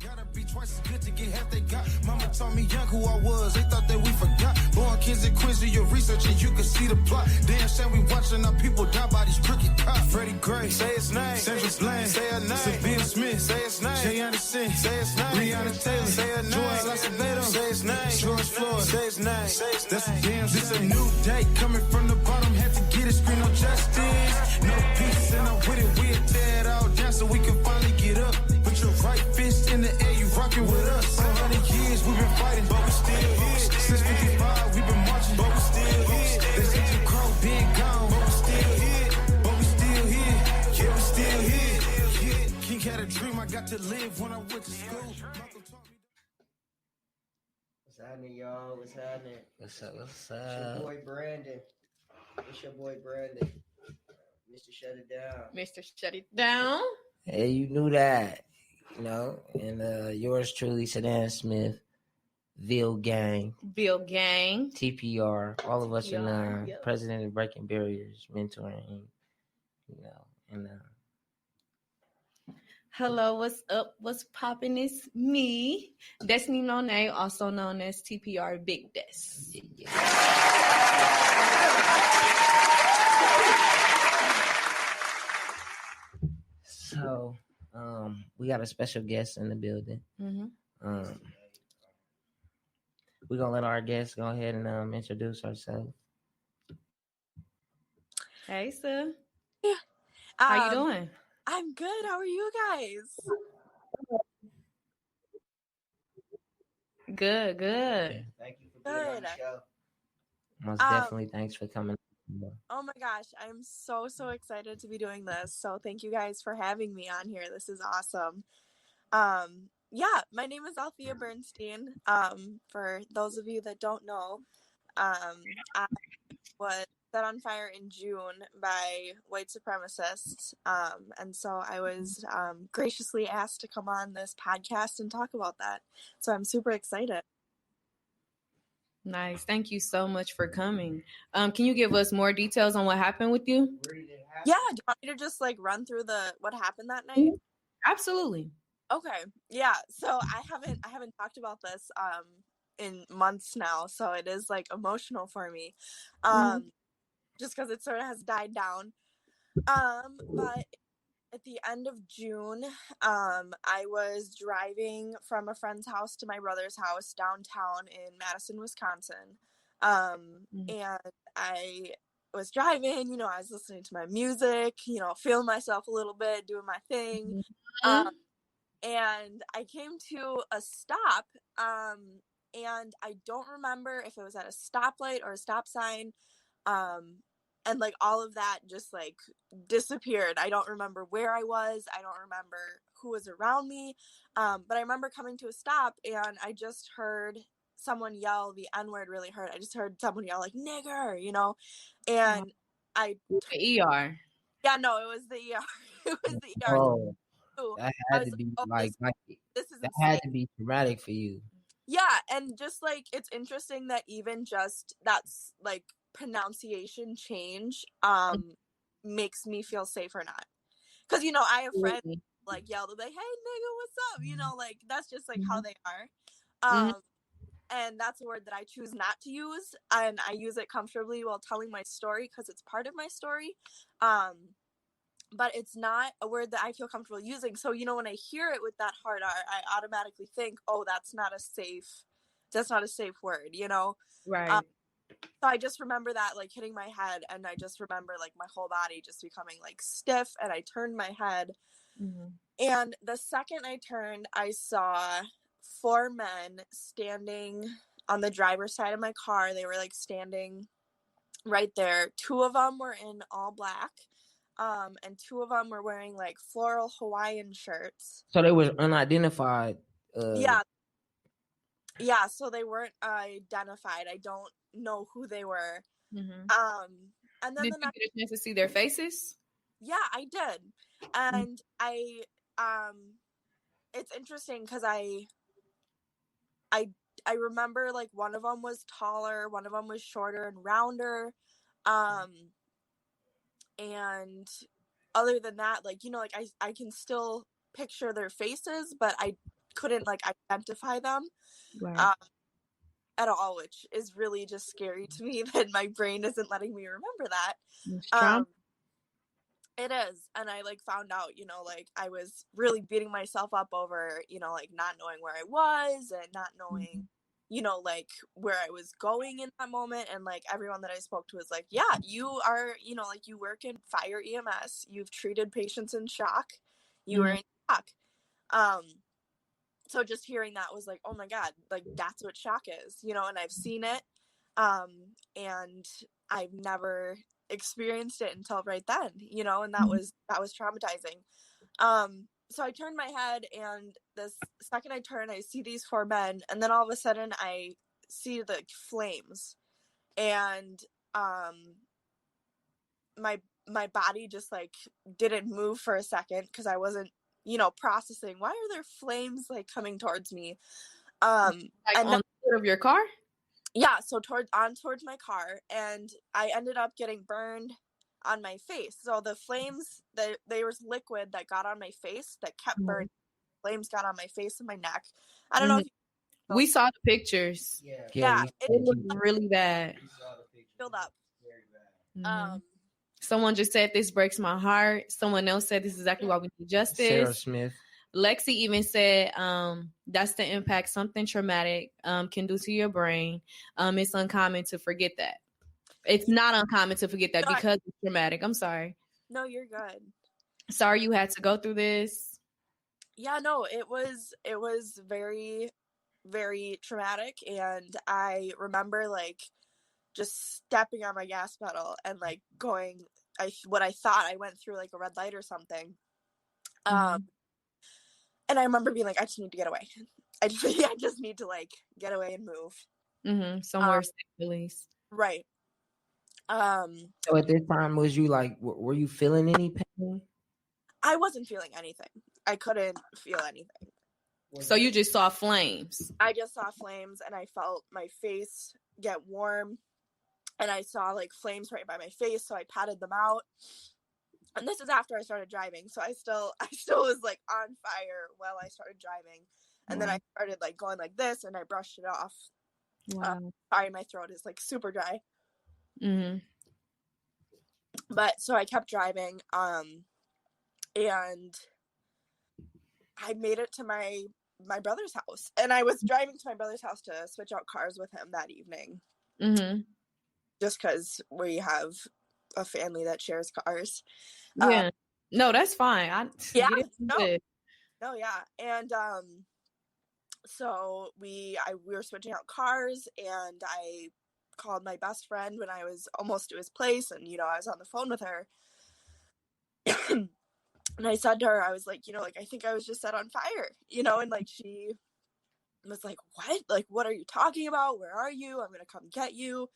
Gotta be twice as good to get half they got. Mama told me young who I was, they thought that we forgot. Born kids and quiz, do your research and you can see the plot. Damn shame we watching our people die by these crooked cops. Freddie Gray, say his name. Sandra Bland, say her name. Sabina Smith, say his name. Jay Anderson, say his name. Breonna Taylor, say her name. George Lacenato, say his name. George Floyd, say his name. That's a damn shame. This a new day coming from the bottom, had to get it, screen no justice. No peace and I'm with it, we'll tear it all down so we can finally get up. Put your right fist in the air, you rockin' with us. 100 years we've been fighting, but we still here. Since 55 we've been marching, but we still here. They said you crow, been gone, but we still here. But we still here, yeah, we still here. Yeah. King had a dream I got to live when I went to school. What's happening, y'all? What's happening? What's up? It's your boy Brandon. It's your boy Brandon. Mr. Shut It Down. Mr. Shut It Down. Hey, you knew that, you know. And yours truly, Sedan Smith, Ville Gang, TPR, all of us in President of Breaking Barriers, mentoring, you know, and hello, what's up? What's poppin'? It's me, Destiny Monet, also known as TPR Big Des. So, we got a special guest in the building. Mm-hmm. We're gonna let our guest go ahead and introduce herself. Hey, sir. Yeah. How you doing? I'm good. How are you guys? Good. Thank you for being on the show. Most definitely, thanks for coming. Oh my gosh, I'm so excited to be doing this. So thank you guys for having me on here. This is awesome. Yeah, my name is Althea Bernstein. For those of you that don't know, I was set on fire in June by white supremacists. And so I was graciously asked to come on this podcast and talk about that. So I'm super excited. Nice. Thank you so much for coming. Can you give us more details on what happened with you? Yeah, do you want me to just like run through what happened that night? Absolutely. Okay. Yeah. So I haven't talked about this in months now, so it is like emotional for me. Just because it sort of has died down. But at the end of June, I was driving from a friend's house to my brother's house downtown in Madison, Wisconsin. And I was driving, you know, I was listening to my music, you know, feeling myself a little bit, doing my thing. And I came to a stop, and I don't remember if it was at a stoplight or a stop sign. And like all of that just like disappeared. I don't remember where I was. I don't remember who was around me. But I remember coming to a stop and I just heard someone yell the N-word really hurt. I just heard someone yell like nigger, you know, and the ER. Yeah, no, it was the ER. It was the ER. Oh, that had to be this is that had to be traumatic for you. Yeah, and just like it's interesting that even just that's like pronunciation change makes me feel safe or not, because you know I have friends like yell like, hey nigga, what's up, you know, like that's just like how they are. And that's a word that I choose not to use, and I use it comfortably while telling my story because it's part of my story, but it's not a word that I feel comfortable using. So you know, when I hear it with that hard R, I automatically think, oh, that's not a safe word, you know. Right. So I just remember that like hitting my head, and I just remember like my whole body just becoming like stiff, and I turned my head. And the second I turned, I saw 4 men standing on the driver's side of my car. They were like standing right there. 2 of them were in all black, and 2 of them were wearing like floral Hawaiian shirts. So they were unidentified. Yeah, so they weren't identified. I don't know who they were. And then did you get a chance to see their faces? Yeah, I did. And I it's interesting because I remember like one of them was taller, one of them was shorter and rounder, and other than that, like, you know, like I can still picture their faces, but I couldn't like identify them. Right. At all, which is really just scary to me that my brain isn't letting me remember that. It's trauma. It is. And I like found out, like I was really beating myself up over, like not knowing where I was and not knowing, like where I was going in that moment. And like everyone that I spoke to was like, yeah, you are, like you work in fire EMS, you've treated patients in shock, you were in shock. So just hearing that was like, oh my God, like that's what shock is, and I've seen it. And I've never experienced it until right then, and that was traumatizing. So I turned my head, and the second I turn, I see these 4 men, and then all of a sudden I see the flames, and my body just like didn't move for a second because I wasn't processing why are there flames like coming towards me, like and on the hood of your car. Yeah, so towards my car, and I ended up getting burned on my face. So the flames, there was liquid that got on my face that kept burning. Flames got on my face and my neck. I don't know if we saw the pictures. Yeah, it looked really bad. Filled up. Someone just said this breaks my heart. Someone else said this is exactly why we need justice. Sarah Smith. Lexi even said that's the impact something traumatic can do to your brain. It's uncommon to forget that. It's not uncommon to forget that because it's traumatic. I'm sorry. No, you're good. Sorry you had to go through this. Yeah, no, it was very, very traumatic. And I remember like just stepping on my gas pedal and like going, what I thought I went through like a red light or something. And I remember being like, I just need to get away. I just need to like get away and move. Somewhere safe, at least. Right. So at this time, was you like, were you feeling any pain? I wasn't feeling anything. I couldn't feel anything. So you just saw flames? I just saw flames, and I felt my face get warm, and I saw like flames right by my face. So I patted them out. And this is after I started driving, so I still was like on fire while I started driving, and then I started like going like this, and I brushed it off. Wow. Sorry, my throat is like super dry. But so I kept driving, and I made it to my brother's house, and I was driving to my brother's house to switch out cars with him that evening, just because we have a family that shares cars. Yeah. No, that's fine. No, yeah. And so we were switching out cars, and I called my best friend when I was almost to his place, and I was on the phone with her. And I said to her, I was like, like I think I was just set on fire, and like she was like, what? Like, what are you talking about? Where are you? I'm gonna come get you.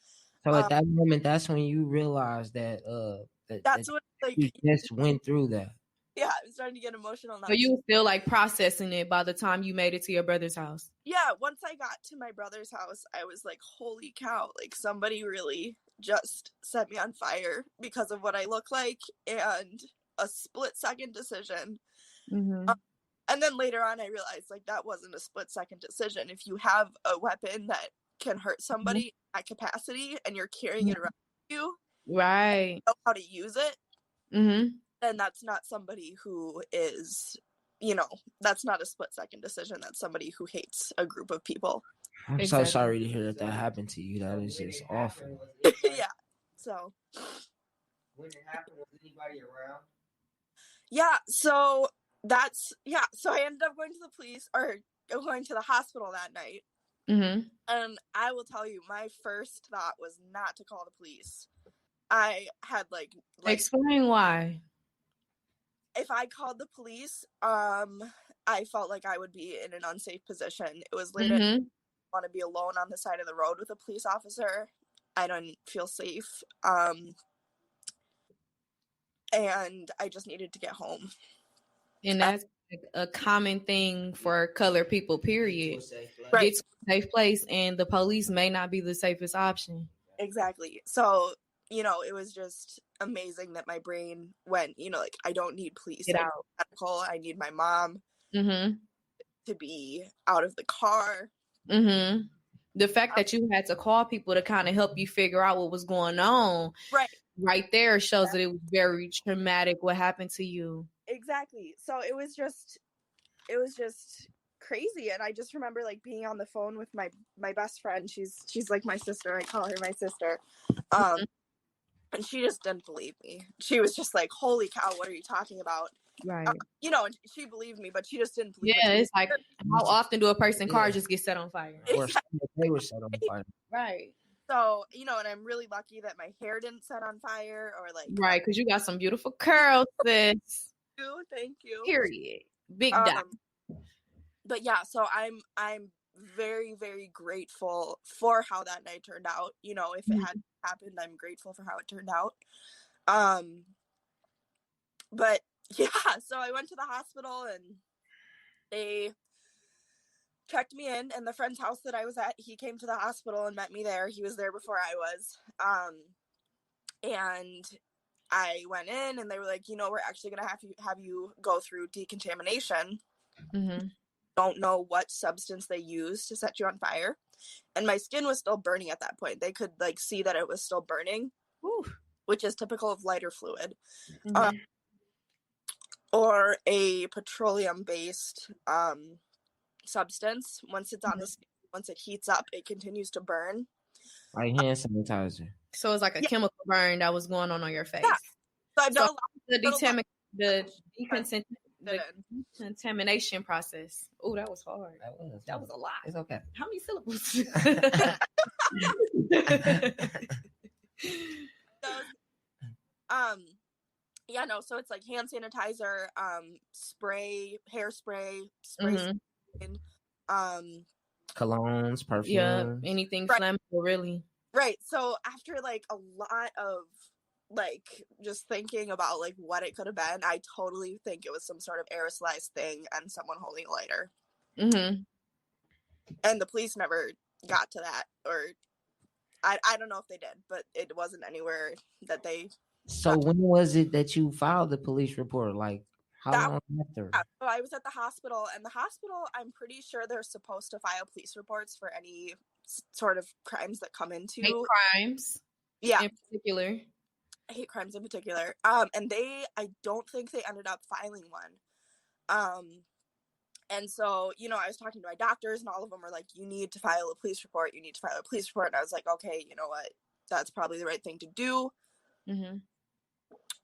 So at that moment, that's when you realized that that's what like you just went through that. Yeah, I'm starting to get emotional now. So you were still like processing it by the time you made it to your brother's house? Yeah, once I got to my brother's house, I was like, holy cow, like somebody really just set me on fire because of what I look like and a split-second decision. And then later on, I realized like that wasn't a split-second decision. If you have a weapon that can hurt somebody at capacity and you're carrying it around with you, right? Know how to use it, then that's not somebody who is, that's not a split-second decision. That's somebody who hates a group of people. I'm so sorry to hear that happened to you. That is just awful. Yeah. So when it happened, was anybody around? Yeah. So So I ended up going to the police or going to the hospital that night. And I will tell you, my first thought was not to call the police. I had like explain why. If I called the police, I felt like I would be in an unsafe position. It was literally I want to be alone on the side of the road with a police officer. I don't feel safe. And I just needed to get home. And that's a common thing for colored people, period. Right. Get to a safe place, and the police may not be the safest option. Exactly. So, it was just amazing that my brain went, like, I don't need police. Get out. I need my mom to to be out of the car. Mm-hmm. The fact that you had to call people to kind of help you figure out what was going on, right there shows that it was very traumatic what happened to you. Exactly. So it was just crazy. And I just remember like being on the phone with my best friend. She's like my sister. I call her my sister. And she just didn't believe me. She was just like, holy cow, what are you talking about? Right. You know, and she believed me, but she just didn't believe Yeah, it's like, how often do a person's car just get set on fire? Or they were set on fire. Right. So, you know, and I'm really lucky that my hair didn't set on fire or like. Right, because you got some beautiful curls, sis. Thank you. Period. Big dot. But yeah, so I'm very, very grateful for how that night turned out. You know, if it had happened, I'm grateful for how it turned out. But yeah, so I went to the hospital and they checked me in, and the friend's house that I was at, he came to the hospital and met me there. He was there before I was. And I went in and they were like, you know, we're actually going to have you go through decontamination. Mm-hmm. Don't know what substance they used to set you on fire. And my skin was still burning at that point. They could like see that it was still burning, which is typical of lighter fluid. Mm-hmm. Or a petroleum-based substance. Once it's on the skin, once it heats up, it continues to burn. Like hand sanitizer. So it's like a chemical burn that was going on your face. Yeah. So I've done the decontamination process. Oh, that was hard. That was a lot. It's okay. How many syllables? Yeah, no, so it's like hand sanitizer, spray, hairspray, spray, colognes, perfumes. Yeah, anything flammable, really. Right. So after like a lot of like just thinking about like what it could have been, I totally think it was some sort of aerosolized thing and someone holding a lighter. Mm-hmm. And the police never got to that, or I don't know if they did, but it wasn't anywhere that they. So when was it that you filed the police report? Like how long after? So I was at the hospital, and the hospital, I'm pretty sure they're supposed to file police reports for any sort of crimes that come into hate crimes. Yeah, in particular. Hate crimes in particular. And I don't think they ended up filing one. And so, you know, I was talking to my doctors, and all of them were like, you need to file a police report. You need to file a police report. And I was like, okay, you know what? That's probably the right thing to do. Mm-hmm.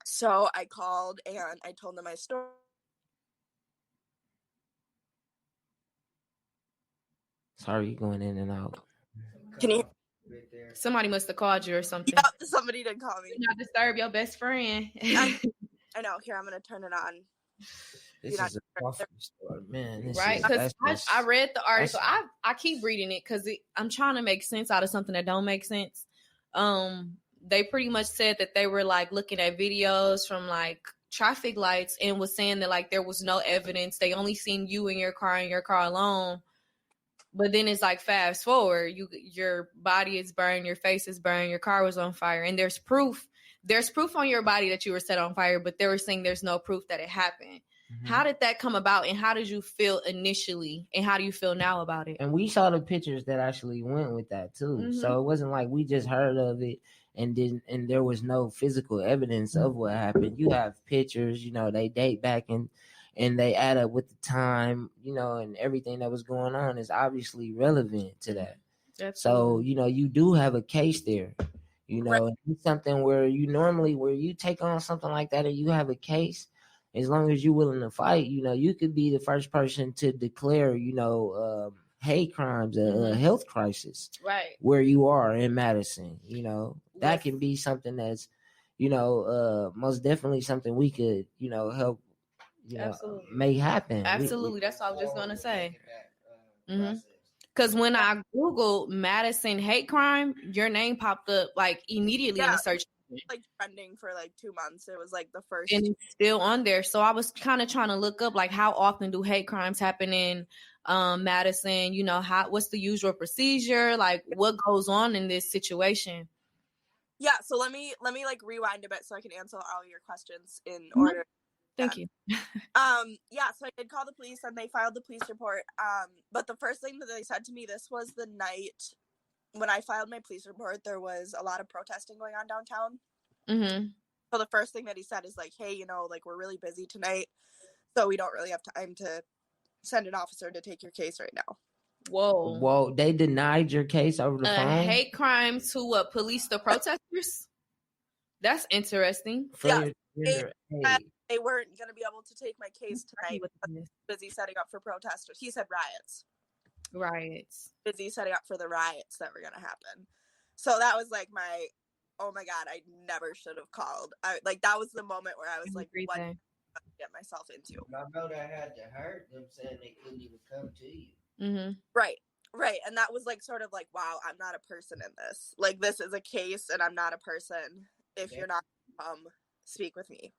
So I called and I told them my story. Sorry, you're going in and out. Can you? Somebody must have called you or something. Yeah, somebody did call me. Do not disturb your best friend. I know. Here, I'm going to turn it on. This is a coffee store, man. Right, because I read the article. I keep reading it because I'm trying to make sense out of something that don't make sense. They pretty much said that they were like looking at videos from like traffic lights and was saying that like there was no evidence. They only seen you in your car alone. But then it's like fast forward, your body is burned, your face is burned, your car was on fire, and there's proof. There's proof on your body that you were set on fire, but they were saying there's no proof that it happened. Mm-hmm. How did that come about, and how did you feel initially, and how do you feel now about it? And we saw the pictures that actually went with that too. Mm-hmm. So it wasn't like we just heard of it and there was no physical evidence of what happened. You have pictures, you know, they date back and they add up with the time, you know, and everything that was going on is obviously relevant to that. Absolutely. So, you know, you do have a case there, you know, right. It's something where you take on something like that and you have a case, as long as you're willing to fight, you know, you could be the first person to declare, you know, hate crimes, a health crisis, right, where you are in Madison, you know, that can be something that's, you know, most definitely something we could, you know, help. You know, may happen. Absolutely. That's what I was just going to say. Because when I Googled Madison hate crime, your name popped up like immediately in the search. Like trending for like 2 months. It was like the first. And it's still on there. So I was kind of trying to look up like how often do hate crimes happen in Madison? You know, what's the usual procedure? Like what goes on in this situation? Yeah. So let me like rewind a bit so I can answer all your questions in order. Thank you. Yeah, so I did call the police and they filed the police report. But the first thing that they said to me, this was the night when I filed my police report, there was a lot of protesting going on downtown. Mm-hmm. So the first thing that he said is like, hey, like we're really busy tonight, so we don't really have time to send an officer to take your case right now. Whoa, they denied your case over the phone? Hate crime to police the protesters? That's interesting. Yeah, they weren't going to be able to take my case tonight. Busy setting up for protesters. He said riots. Busy setting up for the riots that were going to happen. So that was like my, oh my God, I never should have called. That was the moment where I was like, what did I get myself into? My brother had to hurt them saying they couldn't even come to you. Mm-hmm. Right. And that was like sort of like, wow, I'm not a person in this. Like, this is a case and I'm not a person if you're not speak with me.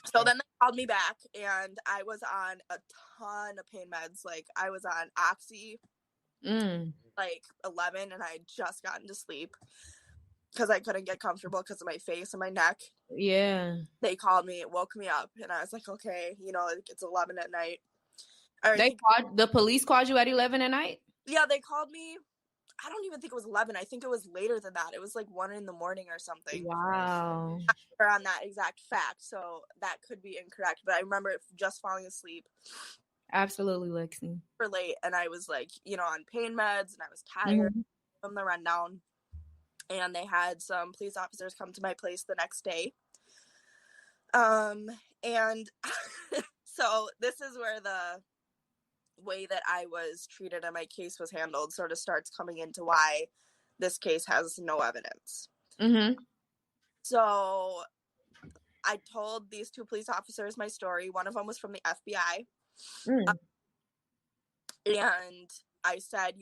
So then they called me back and I was on a ton of pain meds. Like, I was on Oxy, like 11, and I had just gotten to sleep because I couldn't get comfortable because of my face and my neck. Yeah. They called me, woke me up, and I was like, okay, it's 11 at night. The police called you at 11 at night? Yeah, they called me. I don't even think it was 11. I think it was later than that. It was like 1 a.m. or something. Wow. Or on that exact fact, so that could be incorrect. But I remember just falling asleep. Absolutely, Lexi. For late, and I was like, on pain meds, and I was tired from the rundown. And they had some police officers come to my place the next day. And so this is where the way that I was treated and my case was handled sort of starts coming into why this case has no evidence. Mm-hmm. So I told these 2 police officers my story. One of them was from the FBI. And I said,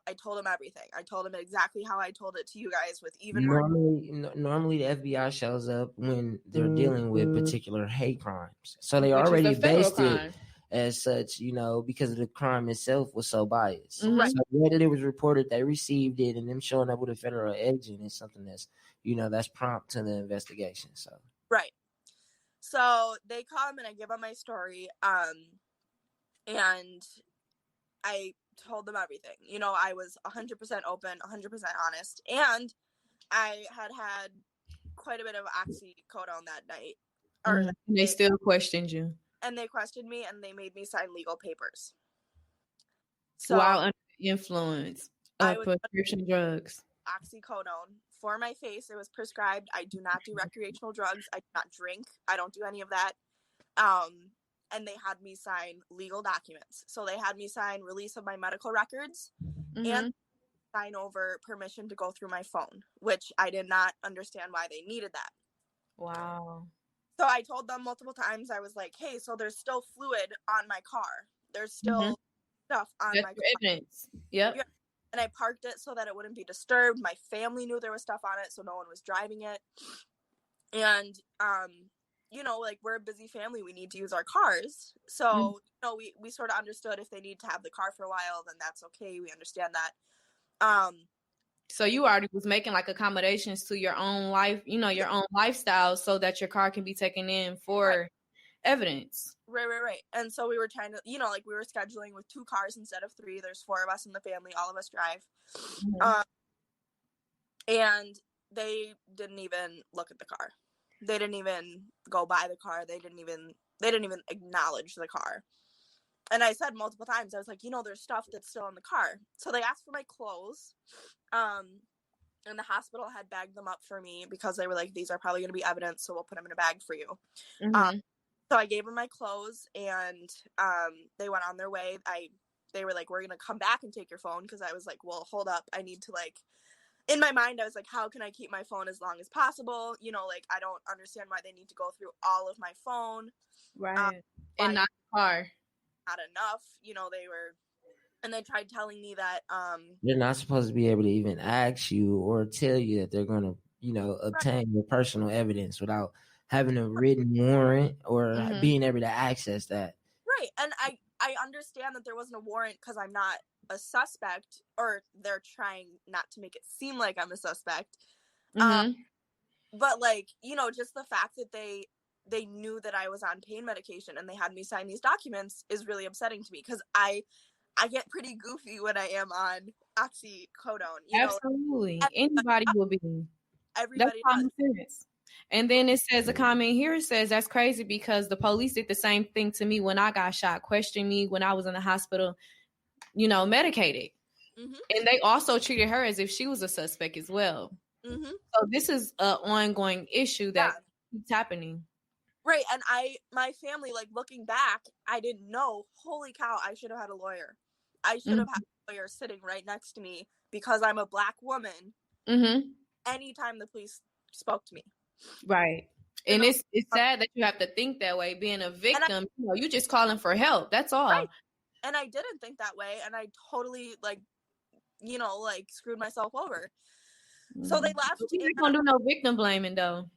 I told him everything. I told him exactly how I told it to you guys with even more. Normally the FBI shows up when they're dealing with particular hate crimes. So they already based it as such, because the crime itself was so biased. Right. So whether it was reported they received it and them showing up with a federal agent is something that's, that's prompt to the investigation. So right. So they come and I give them my story. And I told them everything. I was 100% open, 100% honest. And I had quite a bit of oxycodone that night. They still questioned you. And they questioned me and they made me sign legal papers. So while under the influence of prescription drugs. Oxycodone for my face. It was prescribed. I do not do recreational drugs. I do not drink. I don't do any of that. And they had me sign legal documents. So they had me sign release of my medical records and sign over permission to go through my phone, which I did not understand why they needed that. Wow. So I told them multiple times, I was like, hey, so there's still fluid on my car. There's still stuff on my car. Evidence. Yep. And I parked it so that it wouldn't be disturbed. My family knew there was stuff on it, so no one was driving it. And, we're a busy family. We need to use our cars. So, we sort of understood if they need to have the car for a while, then that's okay. We understand that. So you already was making like accommodations to your own life, your own lifestyle so that your car can be taken in for evidence. Right. And so we were trying to, we were scheduling with 2 cars instead of 3. There's 4 of us in the family. All of us drive. And they didn't even look at the car. They didn't even go by the car. They didn't even acknowledge the car. And I said multiple times, I was like, there's stuff that's still in the car. So they asked for my clothes. And the hospital had bagged them up for me because they were like, these are probably going to be evidence, so we'll put them in a bag for you. So I gave them my clothes, and they went on their way. They were like, we're going to come back and take your phone, because I was like, well, hold up. I need to, in my mind, I was like, how can I keep my phone as long as possible? I don't understand why they need to go through all of my phone. Right. And not the car. Not enough. They were... And they tried telling me that they're not supposed to be able to even ask you or tell you that they're going to, obtain your personal evidence without having a written warrant or being able to access that. Right. And I understand that there wasn't a warrant because I'm not a suspect, or they're trying not to make it seem like I'm a suspect. But just the fact that they they knew that I was on pain medication and they had me sign these documents is really upsetting to me, because I get pretty goofy when I am on oxycodone. Absolutely. Anybody will be. Everybody That's does. common sense. And then it says a comment here says that's crazy because the police did the same thing to me when I got shot, questioned me when I was in the hospital, medicated. Mm-hmm. And they also treated her as if she was a suspect as well. Mm-hmm. So this is an ongoing issue that keeps happening. Right. And my family, like, looking back, I didn't know, holy cow, I should have had a lawyer. I should have had a lawyer sitting right next to me because I'm a Black woman. Mm-hmm. Anytime the police spoke to me. Right. And it's sad that you have to think that way. Being a victim, you're just calling for help. That's all. Right. And I didn't think that way. And I totally, screwed myself over. Mm-hmm. So they left. We don't do no victim blaming, though.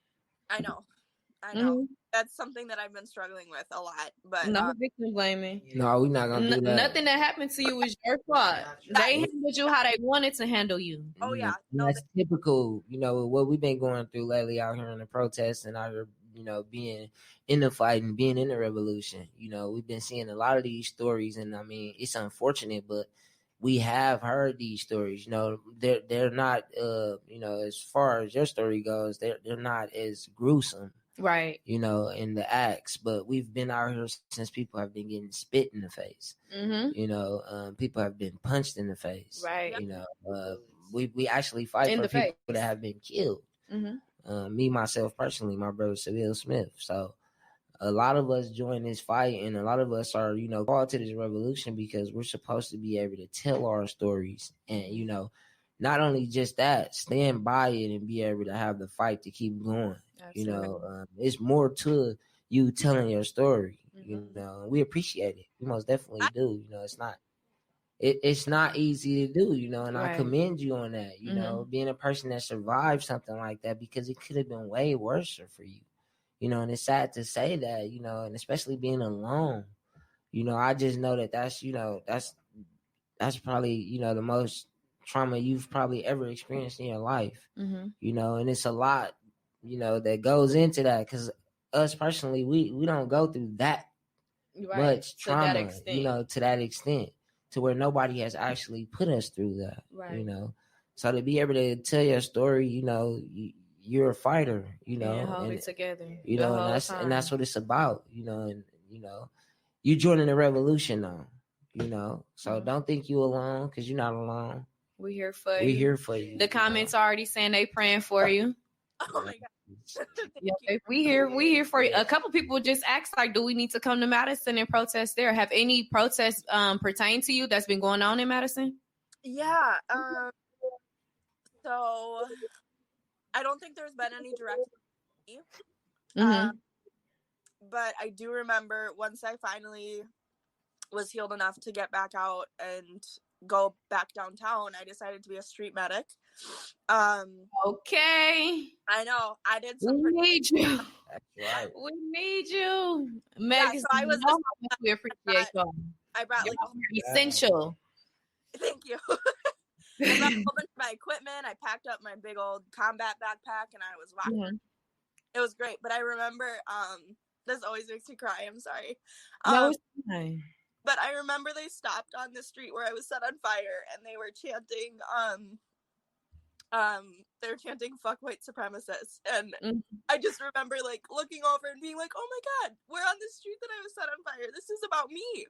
I know. Mm-hmm. That's something that I've been struggling with a lot. But no victim blaming. No, we're not gonna do that. Nothing that happened to you was your fault. They handled you how they wanted to handle you. Oh yeah, that's typical. What we've been going through lately out here in the protests and out here, being in the fight and being in the revolution. We've been seeing a lot of these stories, and I mean, it's unfortunate, but we have heard these stories. They're not, as far as your story goes, they're not as gruesome. Right. In the acts, but we've been out here since people have been getting spit in the face. Mm-hmm. People have been punched in the face. Right. We actually fight for people that have been killed. Mm-hmm. Me, myself, personally, my brother, Seville Smith. So a lot of us join this fight, and a lot of us are, called to this revolution because we're supposed to be able to tell our stories and, not only just that, stand by it and be able to have the fight to keep going. Absolutely. It's more to you telling your story. Mm-hmm. We appreciate it. We most definitely do. It's not easy to do. And right. I commend you on that. Being a person that survived something like that, because it could have been way worse for you. And it's sad to say that. And especially being alone. I just know that's probably the most trauma you've probably ever experienced in your life. Mm-hmm. And it's a lot. That goes into that, because us personally, we don't go through that much trauma, to that extent, to where nobody has actually put us through that, right. So to be able to tell your story, you're a fighter, hold it together, and that's what it's about, and you joining the revolution now, so mm-hmm. don't think you alone, because you're not alone. We're here for you. We're here for you. The comments already saying they praying for you. Oh my God. Yeah, we here for you. A couple people just asked, like, do we need to come to Madison and protest there? Have any protests pertain to you that's been going on in Madison? Yeah. So I don't think there's been any direct. Mm-hmm. But I do remember once I finally was healed enough to get back out and go back downtown, I decided to be a street medic. Okay. I know. I did some. We need you. Right. We need you. Meg, so I was. We appreciate you. I brought essential. Thank you. I brought a whole bunch of my equipment. I packed up my big old combat backpack, and I was walking. Mm-hmm. It was great. But I remember, this always makes me cry. I'm sorry. No, it's fine. But I remember they stopped on the street where I was set on fire, and they were chanting, they were chanting "fuck white supremacists," and mm-hmm. I just remember looking over and being like, "Oh my God, we're on the street that I was set on fire. This is about me."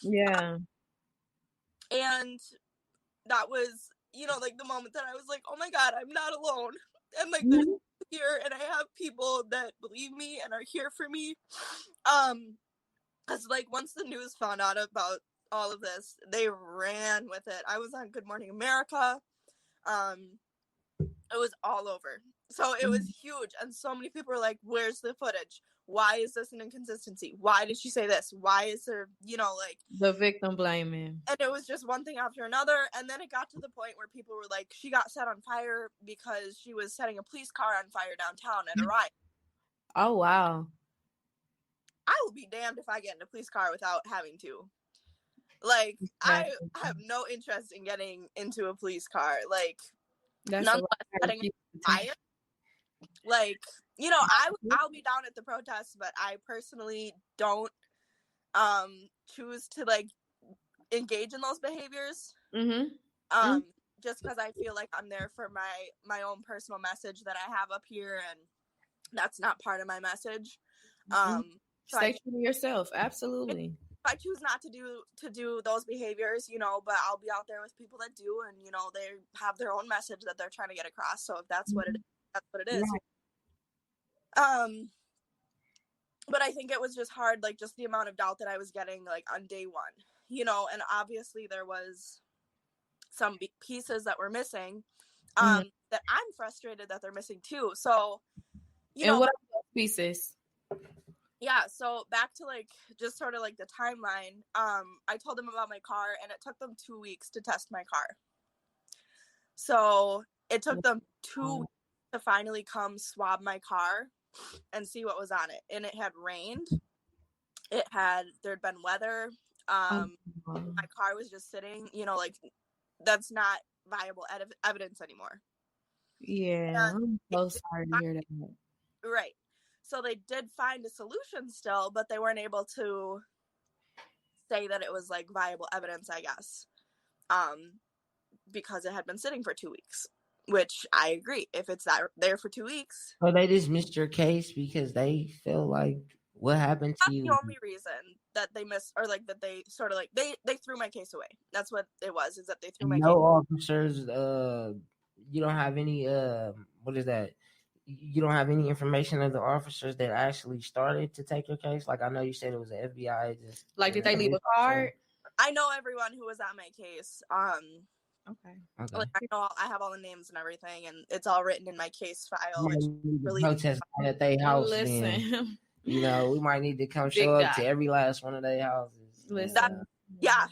Yeah. And that was, the moment that I was like, "Oh my God, I'm not alone," and mm-hmm. There's here, and I have people that believe me and are here for me. Because once the news found out about all of this, they ran with it. I was on Good Morning America. It was all over. So it was huge. And so many people were like, where's the footage? Why is this an inconsistency? Why did she say this? Why is there, the victim blaming? And it was just one thing after another. And then it got to the point where people were like, she got set on fire because she was setting a police car on fire downtown at a riot. Oh, wow. I will be damned if I get in a police car without having to. I have no interest in getting into a police car. That's nonetheless, setting a fire. you know, I'll be down at the protests, but I personally don't choose to like engage in those behaviors. Just because I feel like I'm there for my own personal message that I have up here, and that's not part of my message. So stay true to yourself. Absolutely. I choose not to do those behaviors, you know, but I'll be out there with people that do, and you know, they have their own message that they're trying to get across. So if that's what it is, that's what it is. But I think it was just hard, like just the amount of doubt that I was getting like on day one, you know, and obviously there was some pieces that were missing that I'm frustrated that they're missing too. So, you know, what are those pieces? Yeah, so back to like just sort of like the timeline. I told them about my car, and it took them 2 weeks to test my car. So it took them 2 weeks to finally come swab my car and see what was on it. And it had rained. There'd been weather. My car was just sitting, you know, like that's not viable evidence anymore. Yeah, I'm so sorry to hear that. Right. So they did find a solution still, but they weren't able to say that it was like viable evidence, I guess, because it had been sitting for 2 weeks, which I agree. If it's there for 2 weeks. So they dismissed your case because they feel like what happened to you? That's the only reason that they missed, or like that they sort of like, they threw my case away. That's what it was, is that they threw my case. No officers, you don't have any, what is that? You don't have any information of the officers that actually started to take your case? Like, I know you said it was an FBI agent. Like, did they leave a card? I know everyone who was on my case. Okay. Like, I know I have all the names and everything, and it's all written in my case file. Protest at their house. Listen, you know, we might need to come show up to every last one of their houses. Listen, yeah.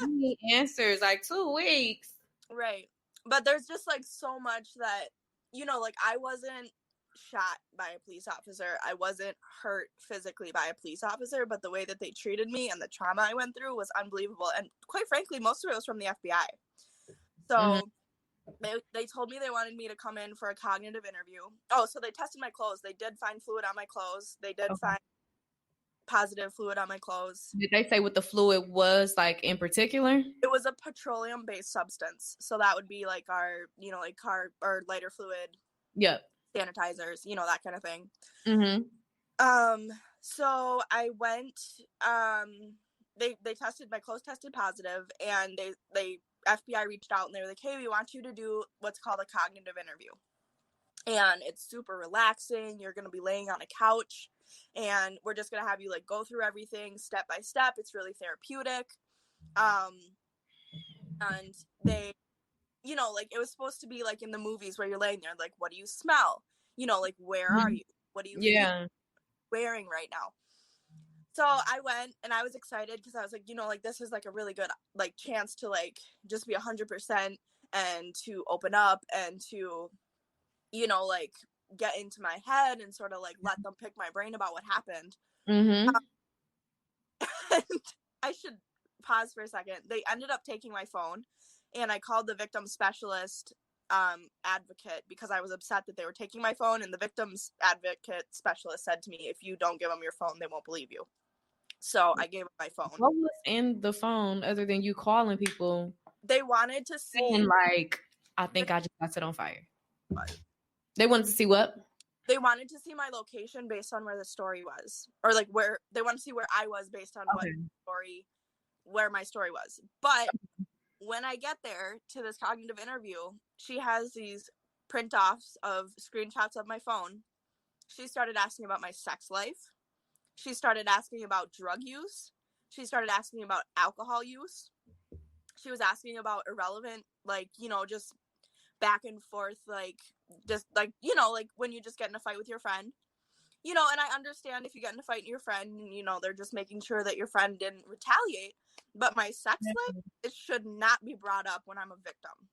We need answers like 2 weeks. Right. But there's just like so much that, you know, like I wasn't shot by a police officer. I wasn't hurt physically by a police officer, but the way that they treated me and the trauma I went through was unbelievable. And quite frankly, most of it was from the FBI. So they told me they wanted me to come in for a cognitive interview. Oh, so they tested my clothes. They did find fluid on my clothes. They did find positive fluid on my clothes. Did they say what the fluid was, like, in particular? It was a petroleum-based substance. So that would be like our, you know, like car or lighter fluid. Yep. Sanitizers, you know, that kind of thing. So I went, they tested, my clothes tested positive, and they FBI reached out and they were like, hey, we want you to do what's called a cognitive interview. And it's super relaxing. You're going to be laying on a couch, and we're just going to have you like go through everything step by step. It's really therapeutic. And they, you know, like it was supposed to be like in the movies where you're laying there, like, what do you smell? You know, like, where are you? What are you wearing right now? So I went, and I was excited because I was like, you know, like this is like a really good like chance to like just be 100% and to open up and to, you know, like get into my head and sort of like let them pick my brain about what happened. And I should pause for a second. They ended up taking my phone, and I called the victim specialist advocate because I was upset that they were taking my phone, and the victim's advocate specialist said to me, if you don't give them your phone, they won't believe you. So I gave them my phone. What was in the phone other than you calling people? They wanted to see, like, I think I just got set on fire. They wanted to see what? They wanted to see my location based on where the story was, or like where they wanted to see where I was based on where my story was. But when I get there to this cognitive interview, she has these print offs of screenshots of my phone. She started asking about my sex life. She started asking about drug use. She started asking about alcohol use. She was asking about irrelevant, like, you know, just back and forth, like, just like, you know, like when you just get in a fight with your friend, you know, and I understand if you get in a fight with your friend, you know, they're just making sure that your friend didn't retaliate. But my sex life, it should not be brought up when I'm a victim.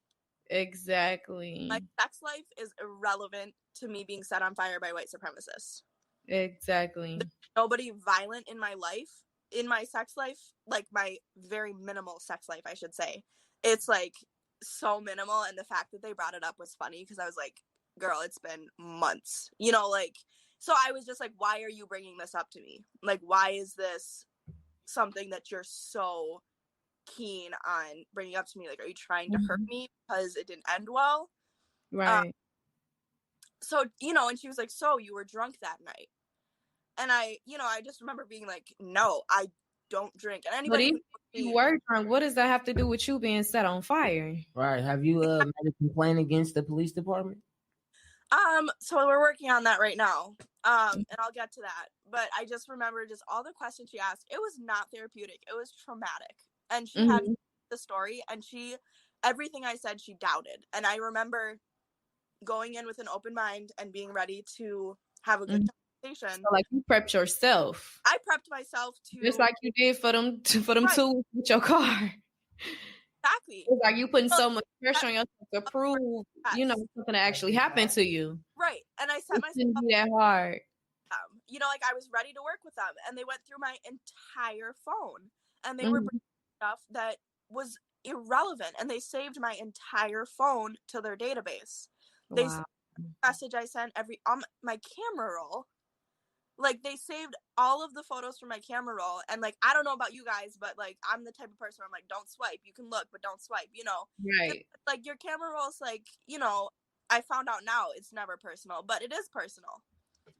Exactly. My sex life is irrelevant to me being set on fire by white supremacists. Exactly. There's nobody violent in my life, in my sex life, like my very minimal sex life, I should say. It's like so minimal, and the fact that they brought it up was funny because I was like, girl, it's been months, you know, like, so I was just like, why are you bringing this up to me? Like, why is this something that you're so keen on bringing up to me? Like, are you trying to hurt me because it didn't end well? Right. So, you know, and she was like, so you were drunk that night? And I, you know, I just remember being like, no, I don't drink. And anybody But if you were drunk, what does that have to do with you being set on fire? Right. Have you made a complaint against the police department? So we're working on that right now. And I'll get to that. But I just remember just all the questions she asked. It was not therapeutic. It was traumatic. And she had the story, and everything I said, she doubted. And I remember going in with an open mind and being ready to have a good conversation. So, like, you prepped yourself. I prepped myself to, just like you did for them right. tools with your car. Exactly. It's like you putting so much pressure on yourself to prove, you know, something that actually happened to you. Right. And I set myself up. That hard. You know, like, I was ready to work with them, and they went through my entire phone, and they were bringing stuff that was irrelevant, and they saved my entire phone to their database. They saved the message I sent my camera roll. Like, they saved all of the photos from my camera roll, and, like, I don't know about you guys, but, like, I'm the type of person where I'm like, don't swipe. You can look, but don't swipe, you know? Right. Like, your camera roll's, like, you know, I found out now it's never personal, but it is personal.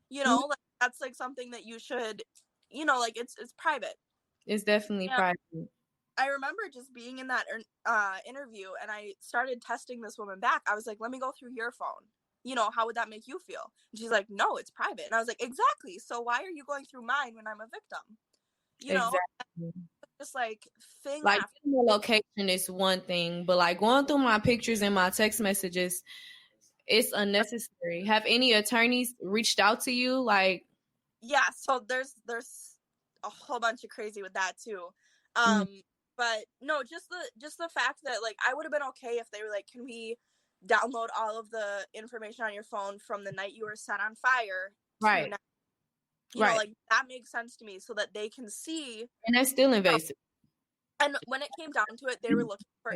You know, like, that's, like, something that you should, you know, like, it's private. It's definitely private. I remember just being in that interview, and I started testing this woman back. I was like, let me go through your phone. You know, how would that make you feel? And she's like, no, it's private. And I was like, exactly. So why are you going through mine when I'm a victim? You know, just like thing. Like, the location is one thing, but like going through my pictures and my text messages, it's unnecessary. Have any attorneys reached out to you? Like, yeah. So there's a whole bunch of crazy with that too. But no, just the fact that, like, I would have been okay if they were like, can we download all of the information on your phone from the night you were set on fire. Right. You know, like, that makes sense to me, so that they can see. And that's still invasive. And when it came down to it, they were looking for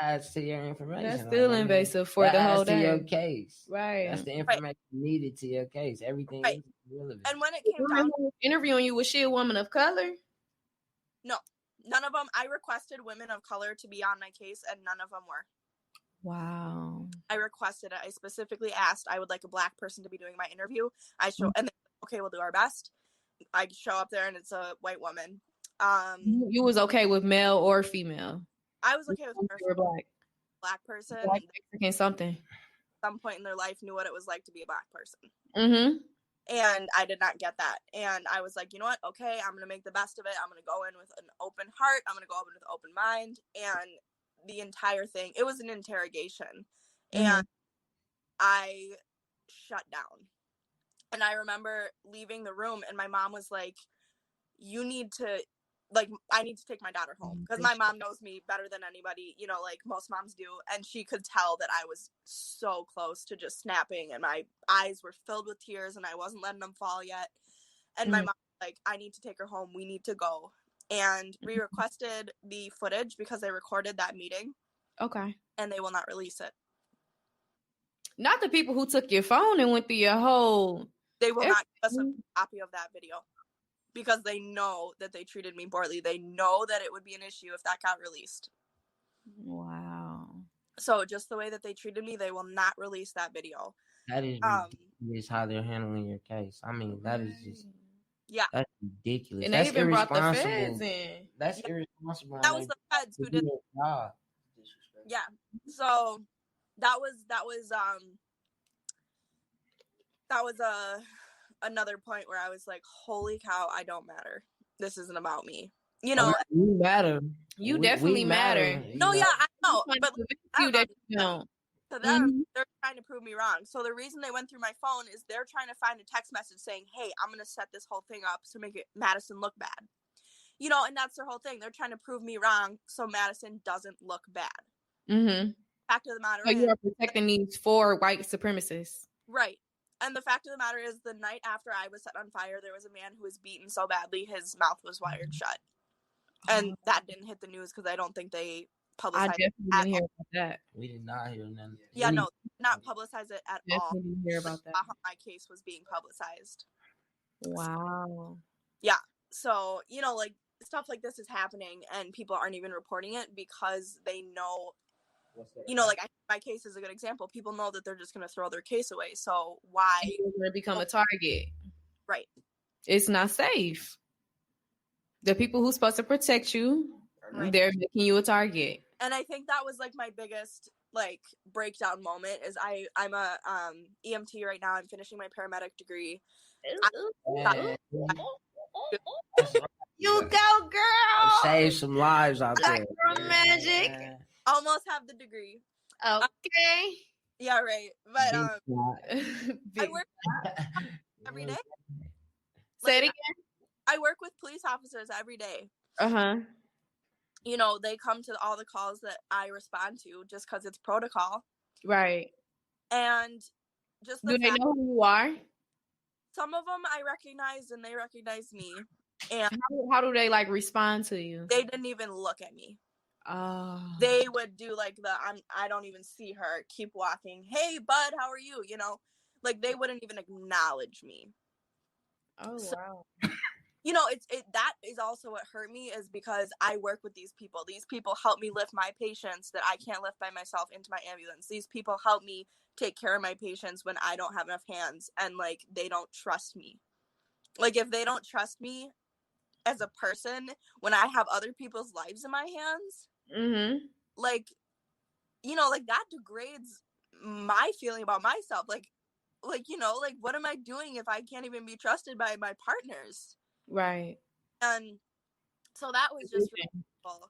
adds to your information. That's still invasive for the whole day. To your case. Right. That's the information needed to your case. Everything is relevant. And when it came down to interviewing you, was she a woman of color? No. None of them. I requested women of color to be on my case, and none of them were. Wow. I requested it. I specifically asked, I would like a black person to be doing my interview. And they, okay, we'll do our best. I show up there, and it's a white woman. You was okay with male or female? I was okay with her. Black person. Black Mexican something. At some point in their life knew what it was like to be a black person. And I did not get that. And I was like, you know what? Okay, I'm going to make the best of it. I'm going to go in with an open heart. I'm going to go in with an open mind. And the entire thing, it was an interrogation. And I shut down. And I remember leaving the room, and my mom was like, you need to, like, I need to take my daughter home, because my mom knows me better than anybody, you know, like most moms do. And she could tell that I was so close to just snapping, and my eyes were filled with tears, and I wasn't letting them fall yet. And my mom was like, I need to take her home. We need to go. And we requested the footage because they recorded that meeting. Okay. And they will not release it. Not the people who took your phone and went through your whole... They will not give us a copy of that video, because they know that they treated me poorly. They know that it would be an issue if that got released. Wow. So just the way that they treated me, they will not release that video. That is how they're handling your case. I mean, that is just... Yeah. That's ridiculous. And that's they even brought the irresponsible. feds in. That's irresponsible. That was the feds who did their job. Yeah. So that was another point where I was like, holy cow, I don't matter. This isn't about me. You know, you matter. You definitely matter. No, yeah, I know. But you that you don't. To them, they're trying to prove me wrong. So the reason they went through my phone is they're trying to find a text message saying, hey, I'm going to set this whole thing up to make Madison look bad. You know, and that's their whole thing. They're trying to prove me wrong so Madison doesn't look bad. Fact of the matter is, you are protecting these 4 white supremacists. Right. And the fact of the matter is, the night after I was set on fire, there was a man who was beaten so badly his mouth was wired shut. And that didn't hit the news because I don't think they publicize definitely didn't hear about that. We did not hear none. Yeah, no, not publicize it at all. Definitely didn't hear about that. How my case was being publicized. Wow. Yeah. So, you know, like stuff like this is happening and people aren't even reporting it because they know, you know, like my case is a good example. People know that they're just going to throw their case away. So why? You're going to become a target. Right. It's not safe. The people who's supposed to protect you, right. They're making you a target. And I think that was like my biggest like breakdown moment is I'm a EMT right now. I'm finishing my paramedic degree. You go, girl. Save some lives out there. Girl magic. Almost have the degree. Okay. Yeah, right. But I work every day. Say it again. I work with police officers every day. You know, they come to all the calls that I respond to just because it's protocol. Right. And just do they know who you are? Some of them I recognize and they recognize me. And how do they like respond to you? They didn't even look at me. Oh. They would do like I don't even see her, keep walking. Hey, bud, how are you? You know, like they wouldn't even acknowledge me. Oh, so, wow. You know, that is also what hurt me is because I work with these people. These people help me lift my patients that I can't lift by myself into my ambulance. These people help me take care of my patients when I don't have enough hands and like they don't trust me. Like if they don't trust me as a person when I have other people's lives in my hands, like, you know, like that degrades my feeling about myself. Like, you know, like what am I doing if I can't even be trusted by my partners? Right. And so that was just really cool.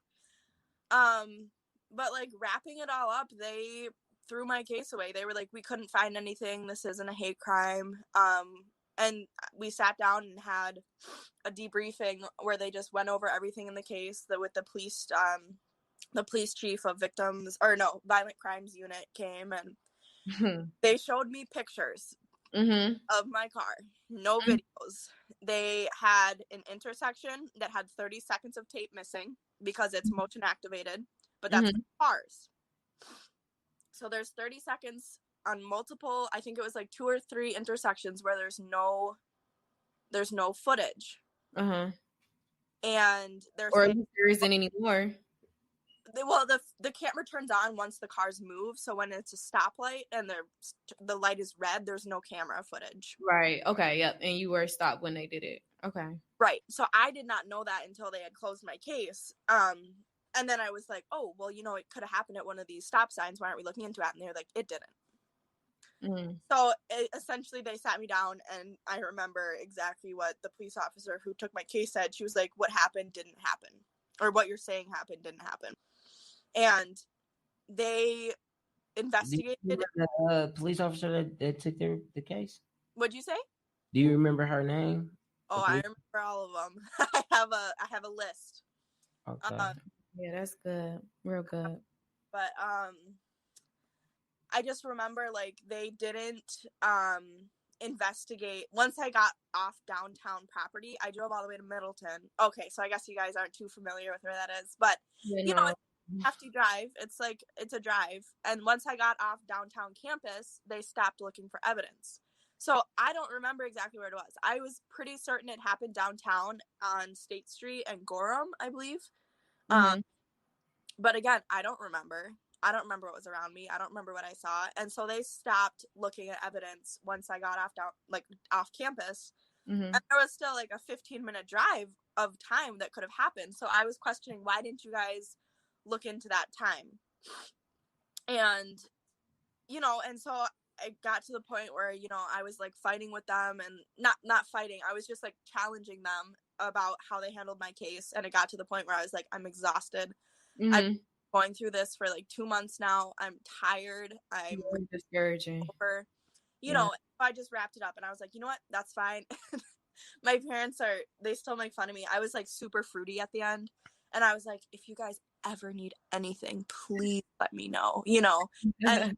But like wrapping it all up, they threw my case away. They were like, we couldn't find anything. This isn't a hate crime. And we sat down and had a debriefing where they just went over everything in the case with the police chief of violent crimes unit came and they showed me pictures of my car, no videos. They had an intersection that had 30 seconds of tape missing because it's motion activated, but that's cars. So there's 30 seconds on multiple, I think it was like 2 or 3 intersections where there's no footage. And there isn't anymore. Well, the camera turns on once the cars move. So when it's a stoplight and the light is red, there's no camera footage. Right. Okay. Yep. And you were stopped when they did it. Okay. Right. So I did not know that until they had closed my case. And then I was like, oh, well, you know, it could have happened at one of these stop signs. Why aren't we looking into it? And they're like, it didn't. So essentially they sat me down and I remember exactly what the police officer who took my case said. She was like, what happened didn't happen, or what you're saying happened didn't happen. And they investigated. Do you remember the police officer that took the case? What'd you say? Do you remember her name? Oh, I remember all of them. I have a list. Okay. Yeah, that's good. Real good. But I just remember like they didn't investigate. Once I got off downtown property, I drove all the way to Middleton. Okay, so I guess you guys aren't too familiar with where that is, but you know, it's a hefty drive. It's a drive. And once I got off downtown campus, they stopped looking for evidence. So I don't remember exactly where it was. I was pretty certain it happened downtown on State Street and Gorham, I believe. But again, I don't remember. I don't remember what was around me. I don't remember what I saw. And so they stopped looking at evidence once I got off campus. And there was still like a 15-minute drive of time that could have happened. So I was questioning, why didn't you guys look into that time? And, you know, and so I got to the point where, you know, I was like fighting with them and not fighting. I was just like challenging them about how they handled my case. And it got to the point where I was like, I'm exhausted. I'm going through this for like 2 months now. I'm tired. I'm discouraging. Over. You know, I just wrapped it up and I was like, you know what? That's fine. My parents they still make fun of me. I was like super fruity at the end. And I was like, if you guys ever need anything, please let me know, you know? And,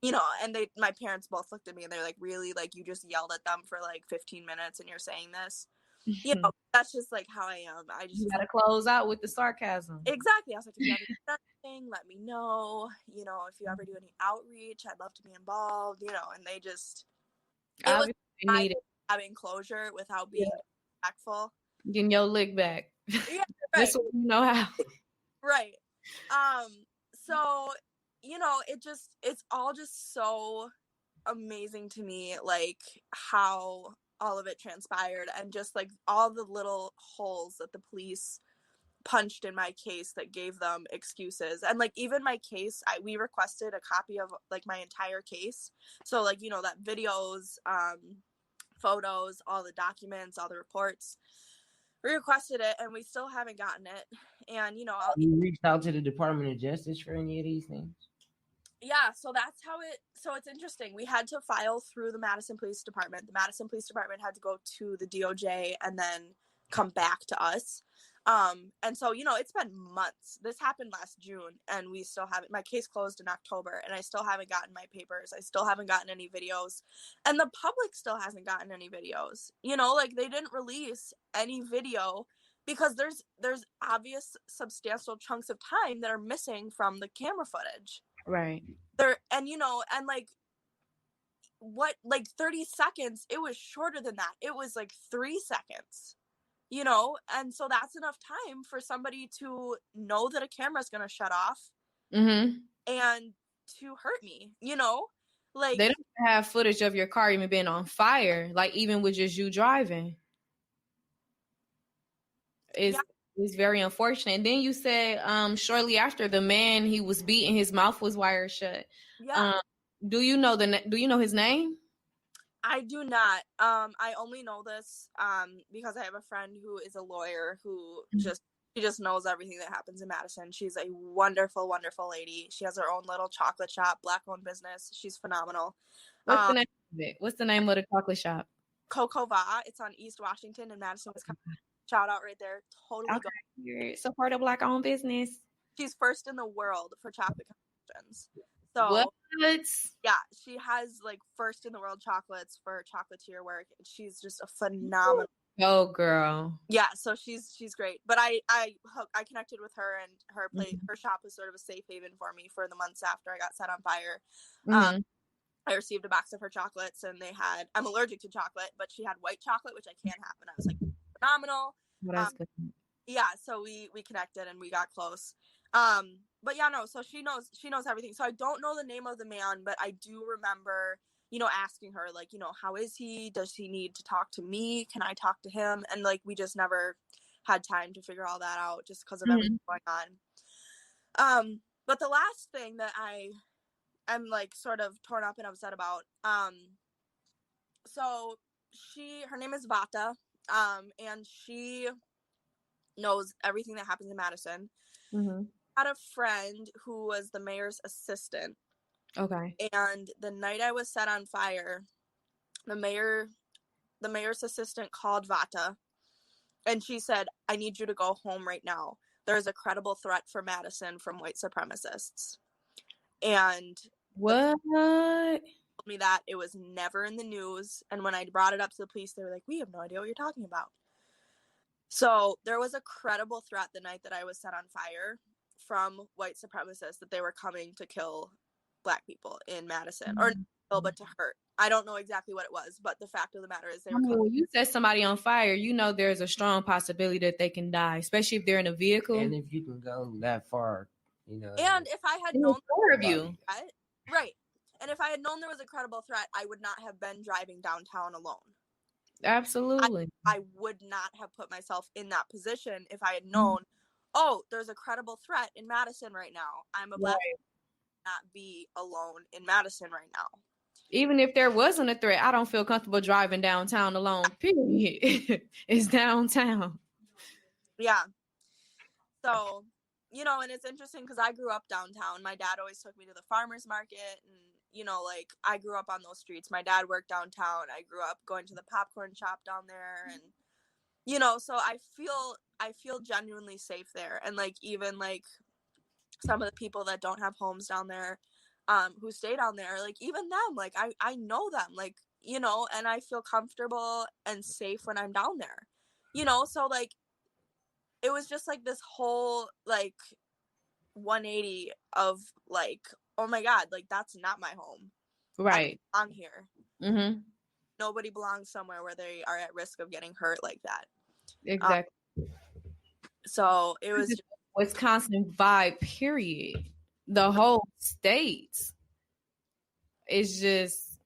you know, and my parents both looked at me and they're like, really? Like you just yelled at them for like 15 minutes and you're saying this? You know, that's just like how I am. I just You gotta close out with the sarcasm. exactly. I was like, if you ever do anything, let me know. You know, if you ever do any outreach, I'd love to be involved. You know, and they just it was needed having closure without being respectful. Getting your lick back. Yeah, right. This one you know how. Right. So, you know, it's all just so amazing to me, like how all of it transpired and just like all the little holes that the police punched in my case that gave them excuses. And like even my case, we requested a copy of like my entire case. So like, you know, that videos, photos, all the documents, all the reports. We requested it and we still haven't gotten it. And you know, you reached out to the Department of Justice for any of these things? Yeah, so that's how so it's interesting. We had to file through the Madison Police Department. The Madison Police Department had to go to the DOJ and then come back to us. And so, you know, it's been months. This happened last June and we still haven't, my case closed in October and I still haven't gotten my papers. I still haven't gotten any videos and the public still hasn't gotten any videos. You know, like they didn't release any video because there's obvious substantial chunks of time that are missing from the camera footage. Right. And you know, and like what, like 30 seconds, it was shorter than that. It was like 3 seconds, you know, and so that's enough time for somebody to know that a camera's gonna shut off and to hurt me, you know, like they don't have footage of your car even being on fire, like even with just you driving. It's very unfortunate. And then you said shortly after the man he was beating, his mouth was wired shut. Yeah. Do you know his name? I do not. I only know this because I have a friend who is a lawyer who she just knows everything that happens in Madison. She's a wonderful, wonderful lady. She has her own little chocolate shop, Black-owned business. She's phenomenal. What's the name of it? What's the name of the chocolate shop? Coco Va. It's on East Washington in Madison, Wisconsin. Shout out right there. Totally go. Support a Black-owned business. She's first in the world for chocolate competitions. So what? Yeah, she has like first in the world chocolates for chocolatier work. She's just a phenomenal. Oh girl. Yeah, so she's great. But I connected with her and her her shop was sort of a safe haven for me for the months after I got set on fire. I received a box of her chocolates and I'm allergic to chocolate, but she had white chocolate, which I can't have. And I was like, phenomenal. Yeah, so we connected and we got close. But yeah, no, so she knows everything. So I don't know the name of the man, but I do remember, you know, asking her like, you know, how is he? Does he need to talk to me? Can I talk to him? And like, we just never had time to figure all that out just because of everything going on. But the last thing that I'm like sort of torn up and upset about, so her name is Vata, and she knows everything that happens in Madison. Had a friend who was the mayor's assistant. Okay. And the night I was set on fire, the mayor's assistant called Vata and she said, I need you to go home right now. There's a credible threat for Madison from white supremacists. And what? Told me that it was never in the news. And when I brought it up to the police, they were like, we have no idea what you're talking about. So there was a credible threat the night that I was set on fire from white supremacists that they were coming to kill Black people in Madison, or kill, but to hurt. I don't know exactly what it was, but the fact of the matter is they were when you set somebody on fire, you know there's a strong possibility that they can die, especially if they're in a vehicle. And if you can go that far, you know. And if I had known more of you. Right. And if I had known there was a credible threat, I would not have been driving downtown alone. Absolutely. I would not have put myself in that position if I had known, oh, there's a credible threat in Madison right now. I'm a Black woman, not be alone in Madison right now. Even if there wasn't a threat, I don't feel comfortable driving downtown alone, period. It's downtown. Yeah. So, you know, and it's interesting because I grew up downtown. My dad always took me to the farmer's market and, you know, like I grew up on those streets. My dad worked downtown. I grew up going to the popcorn shop down there and, you know, so I feel genuinely safe there. And like, even like some of the people that don't have homes down there, who stay down there, like even them, like I know them, like, you know, and I feel comfortable and safe when I'm down there, you know, so like it was just like this whole like 180 of like, oh my God, like that's not my home. Right. I belong here. Mm-hmm. Nobody belongs somewhere where they are at risk of getting hurt like that. Exactly. So it was just, Wisconsin vibe, period. The whole state is just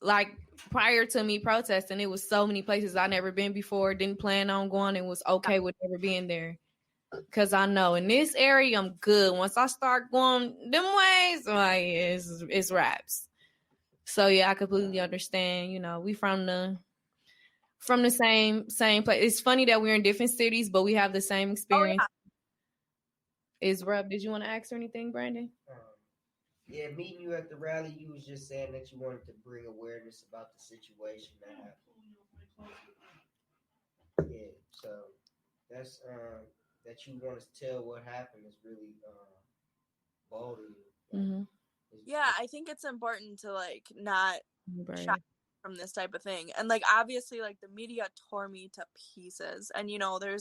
like prior to me protesting, it was so many places I never been before, didn't plan on going, and was okay with never being there. Cause I know in this area I'm good. Once I start going them ways, like it's raps. So yeah, I completely understand. You know, we from the same place. It's funny that we're in different cities, but we have the same experience. Oh, yeah. Is Rub? Did you want to ask her anything, Brandon? Yeah, meeting you at the rally, you was just saying that you wanted to bring awareness about the situation that happened. Yeah, so that's that you want to tell what happened is really bold of you. Mm-hmm. Yeah, I think it's important to like not shy from this type of thing. And like obviously like the media tore me to pieces. And you know, I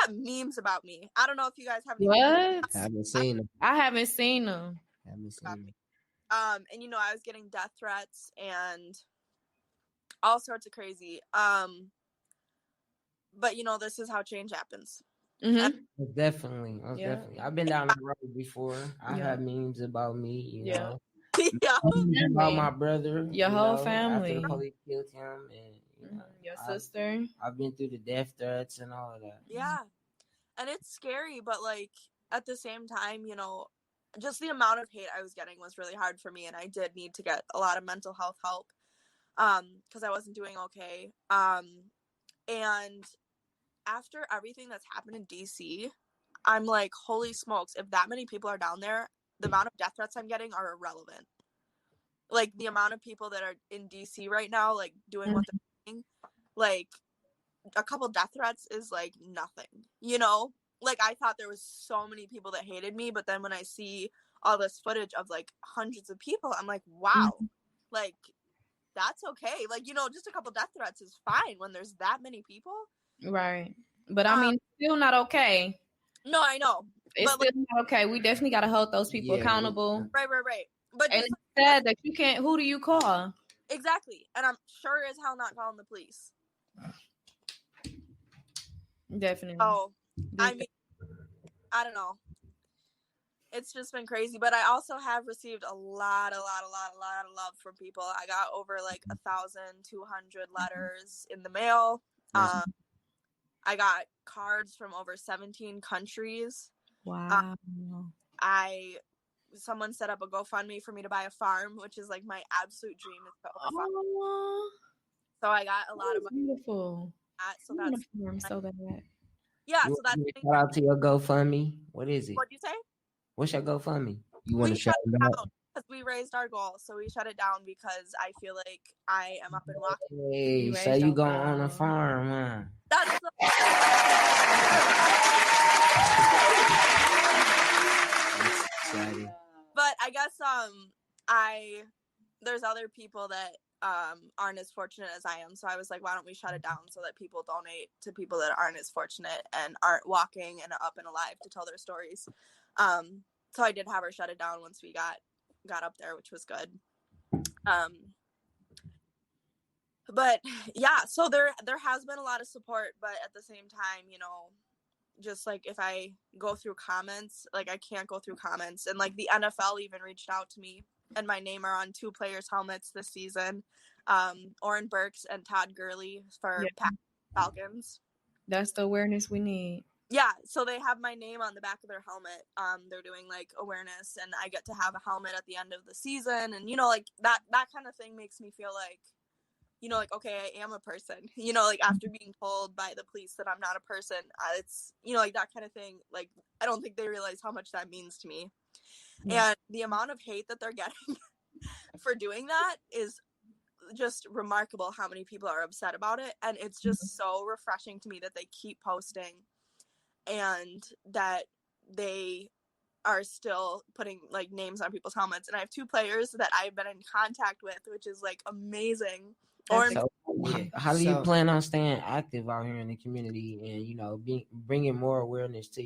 got memes about me. I don't know if you guys have any What? I haven't seen them. I haven't seen them. And you know, I was getting death threats and all sorts of crazy. But you know, this is how change happens. Mm-hmm. Definitely. I've been down the road before. I had memes about me, you know. Yeah. About my brother. Your whole family. After the police killed him and you know, your sister. I've been through the death threats and all of that. Yeah. And it's scary, but like at the same time, you know, just the amount of hate I was getting was really hard for me, and I did need to get a lot of mental health help because I wasn't doing okay. And after everything that's happened in DC, I'm like, holy smokes, if that many people are down there, the amount of death threats I'm getting are irrelevant. Like the amount of people that are in DC right now, like doing what they're doing, like a couple death threats is like nothing, you know? Like I thought there was so many people that hated me, but then when I see all this footage of like hundreds of people, I'm like, wow, like that's okay. Like, you know, just a couple death threats is fine when there's that many people. Right. But I mean, still not okay. No, I know. It's still not okay. We definitely got to hold those people accountable. Right. But and it's sad that you can't, who do you call? Exactly. And I'm sure as hell not calling the police. Definitely. Oh, I mean, I don't know. It's just been crazy, but I also have received a lot of love from people. I got over like 1,200 letters in the mail. I got cards from over 17 countries. Wow. Someone set up a GoFundMe for me to buy a farm, which is like my absolute dream is to own a farm. So I got a lot of money. Beautiful. So that's so bad. Yeah, so that's shout out to your GoFundMe. What is it? What'd you say? What's your GoFundMe? You want to shut it down? Because we raised our goal, so we shut it down because I feel like I am up and walking. Hey, so you going on a farm, huh? That's exciting. But I guess there's other people that aren't as fortunate as I am, so I was like, why don't we shut it down so that people donate to people that aren't as fortunate and aren't walking and up and alive to tell their stories. So I did have her shut it down once we got up there, which was good. But yeah, so there has been a lot of support, but at the same time, you know, just like if I go through comments, like I can't go through comments, and like the NFL even reached out to me, and my name are on 2 players' helmets this season, Oren Burks and Todd Gurley for Falcons. That's the awareness we need. Yeah, so they have my name on the back of their helmet. They're doing like awareness, and I get to have a helmet at the end of the season, and you know, like that kind of thing makes me feel like, you know, like, okay, I am a person, you know, like after being told by the police that I'm not a person, it's, you know, like that kind of thing. Like, I don't think they realize how much that means to me. And the amount of hate that they're getting for doing that is just remarkable, how many people are upset about it. And it's just so refreshing to me that they keep posting and that they are still putting like names on people's helmets. And I have 2 players that I've been in contact with, which is like amazing. So how do you plan on staying active out here in the community and, you know, bringing more awareness to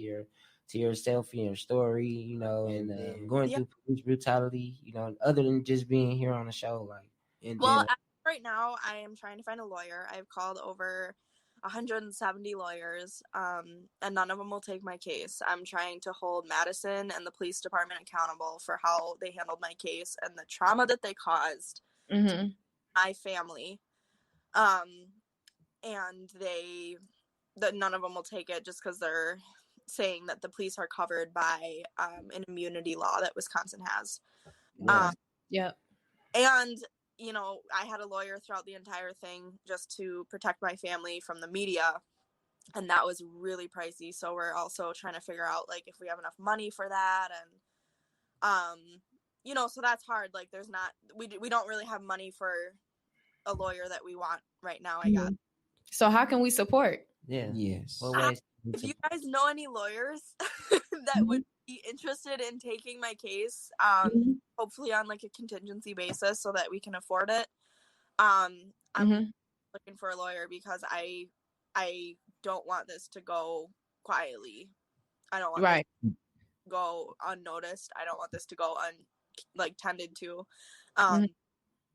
yourself and your story, you know, and going through police brutality, you know, other than just being here on the show? Like, right now I am trying to find a lawyer. I've called over 170 lawyers, and none of them will take my case. I'm trying to hold Madison and the police department accountable for how they handled my case and the trauma that they caused to my family. And none of them will take it just because they're saying that the police are covered by an immunity law that Wisconsin has. And you know, I had a lawyer throughout the entire thing just to protect my family from the media, and that was really pricey. So we're also trying to figure out like if we have enough money for that, and you know, so that's hard. Like we don't really have money for a lawyer that we want right now, I guess. So how can we support? Yes. If you guys know any lawyers that would be interested in taking my case, hopefully on like a contingency basis so that we can afford it. I'm looking for a lawyer because I don't want this to go quietly. I don't want this to go unnoticed. I don't want this to go tended to.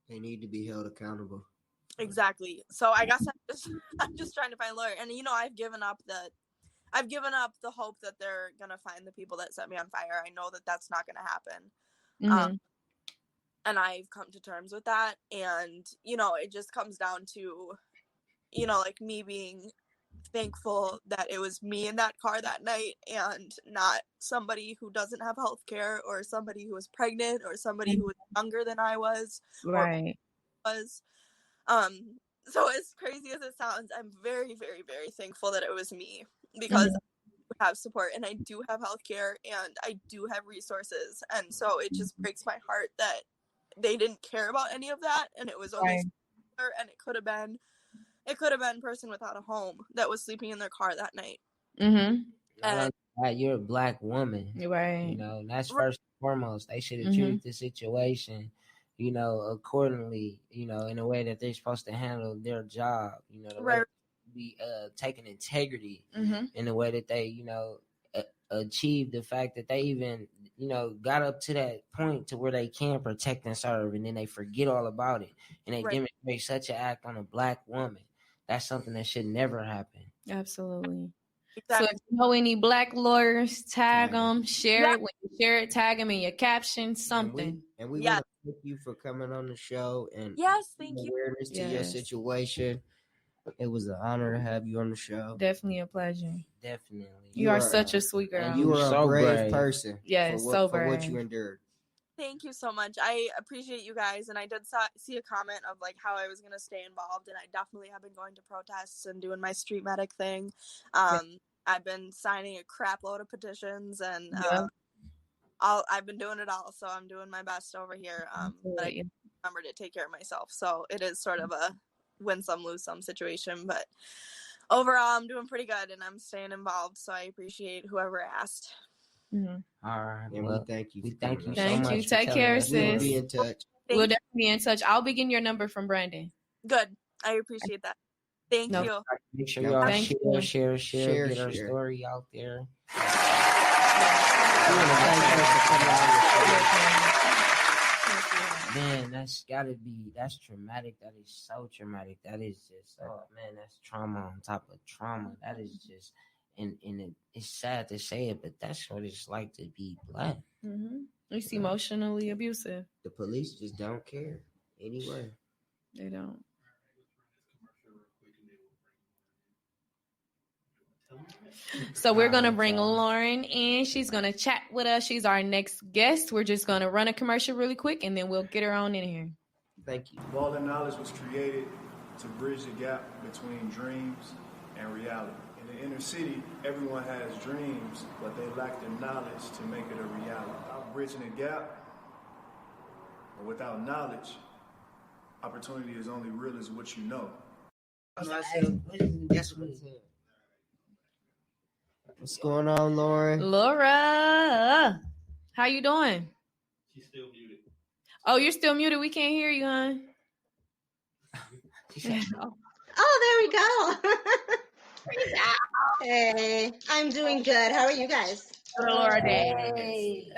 They need to be held accountable. Exactly. So I guess I'm just trying to find a lawyer, and you know, I've given up the hope that they're gonna find the people that set me on fire. I know that that's not gonna happen. And I've come to terms with that, and you know, it just comes down to, you know, like me being thankful that it was me in that car that night and not somebody who doesn't have health care or somebody who was pregnant or somebody who was younger than I was. So as crazy as it sounds, I'm very, very, very thankful that it was me, because I have support and I do have health care and I do have resources. And so it just breaks my heart that they didn't care about any of that. And it was only, and it could have been a person without a home that was sleeping in their car that night. And you're a Black woman, right? You know, that's first and foremost. They should have treated the situation, you know, accordingly, you know, in a way that they're supposed to handle their job, you know, the way be taking integrity in the way that they, you know, achieve the fact that they even, you know, got up to that point to where they can protect and serve, and then they forget all about it, and they demonstrate such an act on a Black woman. That's something that should never happen. Absolutely. So if you know any Black lawyers, tag them, share it. When you share it, tag them in your caption, something. And we want to thank you for coming on the show and thank you. Awareness to your situation. It was an honor to have you on the show. Definitely a pleasure. Definitely. You are such a sweet girl. And you are so a brave brave person. Yes, for what you endured. Thank you so much. I appreciate you guys, and I did see a comment of like how I was going to stay involved, and I definitely have been going to protests and doing my street medic thing. I've been signing a crap load of petitions, and I've been doing it all, so I'm doing my best over here. But I remember to take care of myself, so it is sort of a win some, lose some situation. But overall, I'm doing pretty good, and I'm staying involved, so I appreciate whoever asked. All right. And we thank you. We thank you so Thank much. you. Take care, sis. We'll be in touch. We'll definitely be in touch. I'll be getting your number from Brandon. Good. I appreciate that. Thank you. Make sure y'all share, get our story out there. Man, that's traumatic. That is so traumatic. That is just, man, that's trauma on top of trauma. That is just, and it's sad to say it, but that's what it's like to be Black. It's emotionally abusive. The police just don't care anyway. They don't. So we're going to bring Lauren in. She's going to chat with us. She's our next guest. We're just going to run a commercial really quick, and then we'll get her on in here. Thank you. Ball and Knowledge was created to bridge the gap between dreams and reality. In the inner city, everyone has dreams, but they lack the knowledge to make it a reality. Without bridging the gap, or without knowledge, opportunity is only real as what you know. What's going on, Lauren? Laura, how you doing? She's still muted. Oh, you're still muted. We can't hear you, hon. Oh, there we go. Hey, I'm doing good. How are you guys? Laura Hey.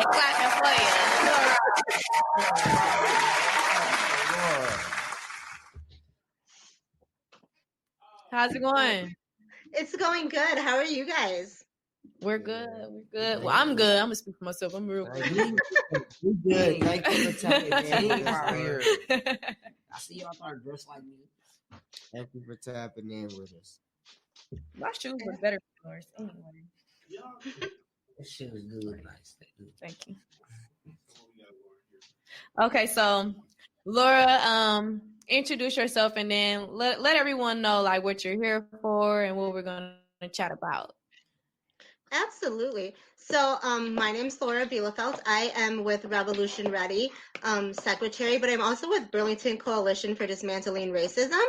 Clapping for you, Laura. How's it going? It's going good. How are you guys? We're good. We're good. Well, I'm good. I'm gonna speak for myself. I'm real good. We good. Thank you for tapping in out here. I see y'all start dressed like me. Thank you for tapping in with us. My shoes were better than yours anyway. This shit was good. Nice. Thank you. Okay, so Laura, introduce yourself and then let everyone know like what you're here for and what we're gonna chat about. Absolutely. So, my name's Laura Bielefeld. I am with Revolution Ready, secretary, but I'm also with Burlington Coalition for Dismantling Racism.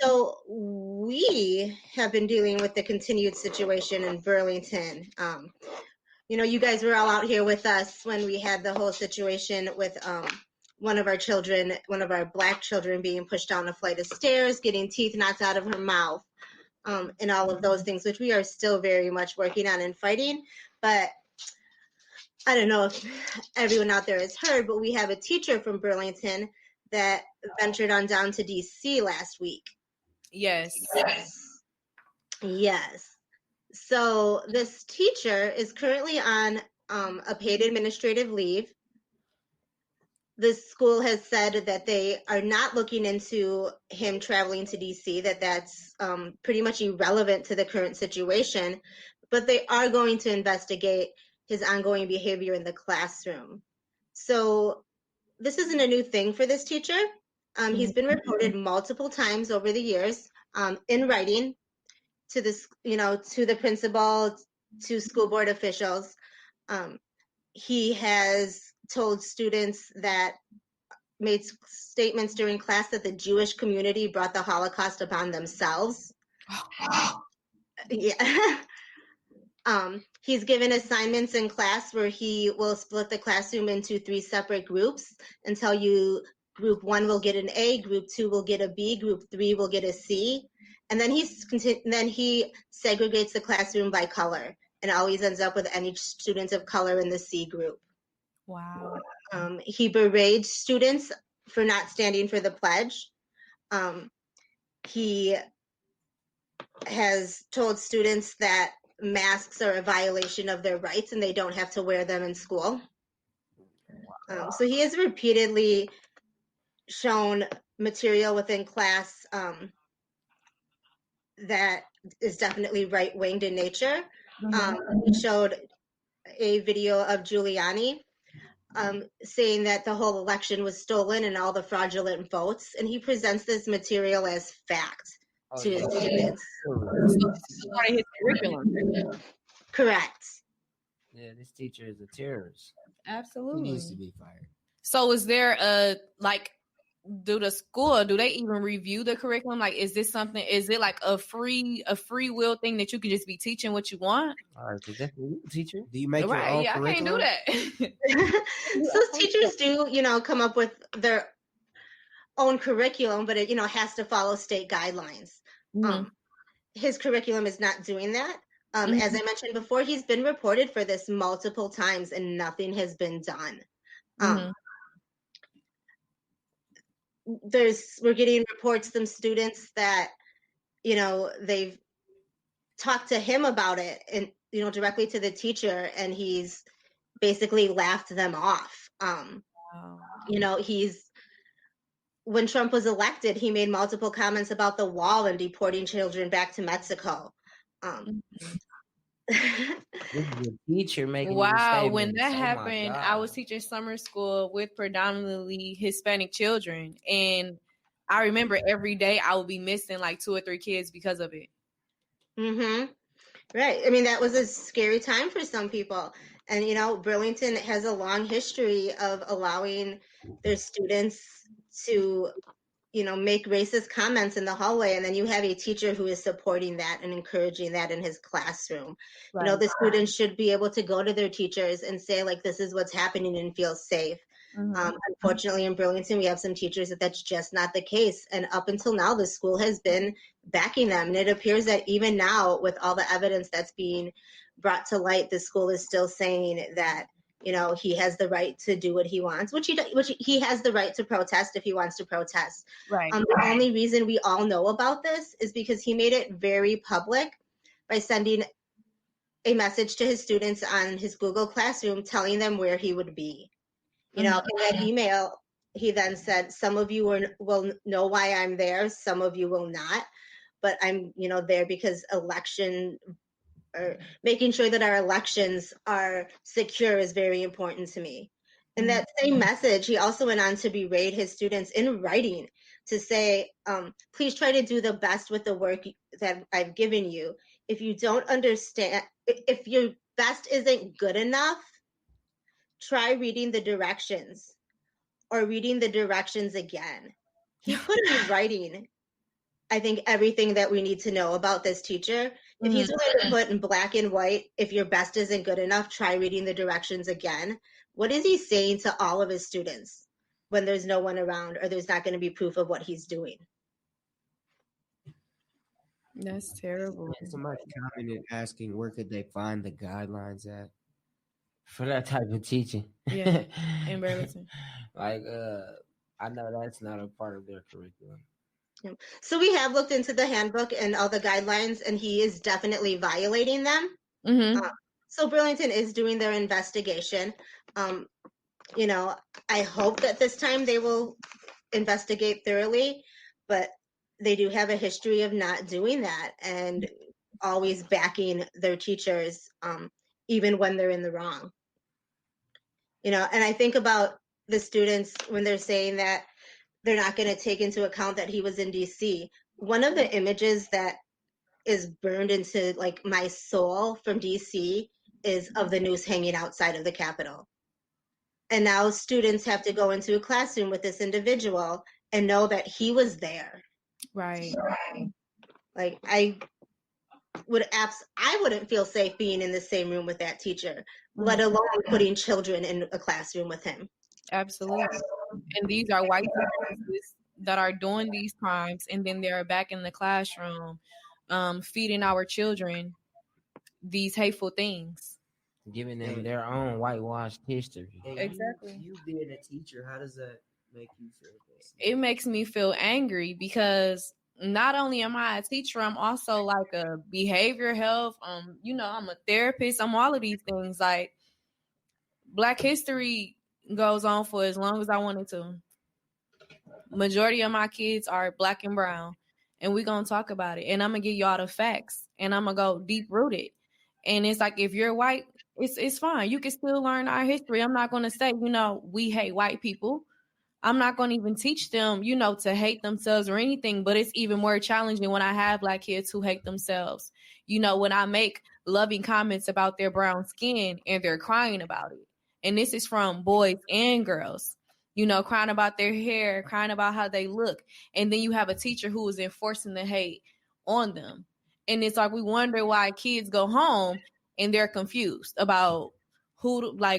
So we have been dealing with the continued situation in Burlington. You guys were all out here with us when we had the whole situation with one of our Black children being pushed down a flight of stairs, getting teeth knocked out of her mouth. And all of those things, which we are still very much working on and fighting. But I don't know if everyone out there has heard, but we have a teacher from Burlington that ventured on down to DC last week. Yes. So this teacher is currently on a paid administrative leave. The school has said that they are not looking into him traveling to DC, that's pretty much irrelevant to the current situation, but they are going to investigate his ongoing behavior in the classroom. So this isn't a new thing for this teacher. He's been reported multiple times over the years in writing to the principal, to school board officials. He has told students that made statements during class that the Jewish community brought the Holocaust upon themselves. Yeah. He's given assignments in class where he will split the classroom into 3 separate groups and tell you group 1 will get an A, group 2 will get a B, group 3 will get a C. And then he segregates the classroom by color and always ends up with any student of color in the C group. Wow. He berates students for not standing for the pledge. He has told students that masks are a violation of their rights and they don't have to wear them in school. So he has repeatedly shown material within class that is definitely right-winged in nature. He showed a video of Giuliani saying that the whole election was stolen and all the fraudulent votes, and he presents this material as fact to his students. Part of his curriculum. Correct. Yeah, this teacher is a terrorist. Absolutely. He needs to be fired. So is there do they even review the curriculum? Like, is it like a free will thing that you can just be teaching what you want? All right, because that's you, teacher. Do you make your own curriculum? I can't do that. So teachers do, come up with their own curriculum, but it, has to follow state guidelines. His curriculum is not doing that. As I mentioned before, he's been reported for this multiple times and nothing has been done. We're getting reports from students that, they've talked to him about it and, directly to the teacher, and he's basically laughed them off. When Trump was elected, he made multiple comments about the wall and deporting children back to Mexico. Teacher making when that happened, I was teaching summer school with predominantly Hispanic children, and I remember every day I would be missing like 2 or 3 kids because of it. Right. I mean, that was a scary time for some people. And, Burlington has a long history of allowing their students to, make racist comments in the hallway, and then you have a teacher who is supporting that and encouraging that in his classroom. Right. The students should be able to go to their teachers and say, like, this is what's happening, and feel safe. Unfortunately, in Burlington, we have some teachers that's just not the case. And up until now, the school has been backing them. And it appears that even now, with all the evidence that's being brought to light, the school is still saying that he has the right to do what he wants, which he has the right to protest if he wants to protest. Right. The only reason we all know about this is because he made it very public by sending a message to his students on his Google Classroom telling them where he would be. In that email, he then said, some of you will know why I'm there, some of you will not, but I'm there because making sure that our elections are secure is very important to me. In that same message, he also went on to berate his students in writing to say, please try to do the best with the work that I've given you. If you don't understand, if your best isn't good enough, try reading the directions or reading the directions again. He put in writing, I think, everything that we need to know about this teacher. If he's willing to put in black and white, if your best isn't good enough, try reading the directions again. What is he saying to all of his students when there's no one around or there's not going to be proof of what he's doing? That's terrible. Somebody commented asking where could they find the guidelines at for that type of teaching. Yeah, in Burlington. Like, I know that's not a part of their curriculum. So we have looked into the handbook and all the guidelines, and he is definitely violating them. So Burlington is doing their investigation. I hope that this time they will investigate thoroughly, but they do have a history of not doing that and always backing their teachers, even when they're in the wrong. And I think about the students when they're saying that they're not going to take into account that he was in DC. One of the images that is burned into like my soul from DC is of the noose hanging outside of the Capitol. And now students have to go into a classroom with this individual and know that he was there. Right. Like I wouldn't feel safe being in the same room with that teacher, let alone putting children in a classroom with him. Absolutely. And these are white supremacists that are doing these crimes, and then they're back in the classroom feeding our children these hateful things. Giving them their own whitewashed history. Exactly. You being a teacher, how does that make you feel? It makes me feel angry because not only am I a teacher, I'm also like a behavior health. I'm a therapist. I'm all of these things. Like Black history goes on for as long as I wanted to. Majority of my kids are Black and brown, and we're gonna talk about it. And I'm gonna give y'all the facts, and I'm gonna go deep rooted. And it's like if you're white, it's fine. You can still learn our history. I'm not gonna say we hate white people. I'm not going to even teach them, to hate themselves or anything, but it's even more challenging when I have Black kids who hate themselves. When I make loving comments about their brown skin and they're crying about it. And this is from boys and girls, crying about their hair, crying about how they look. And then you have a teacher who is enforcing the hate on them. And it's like we wonder why kids go home and they're confused about why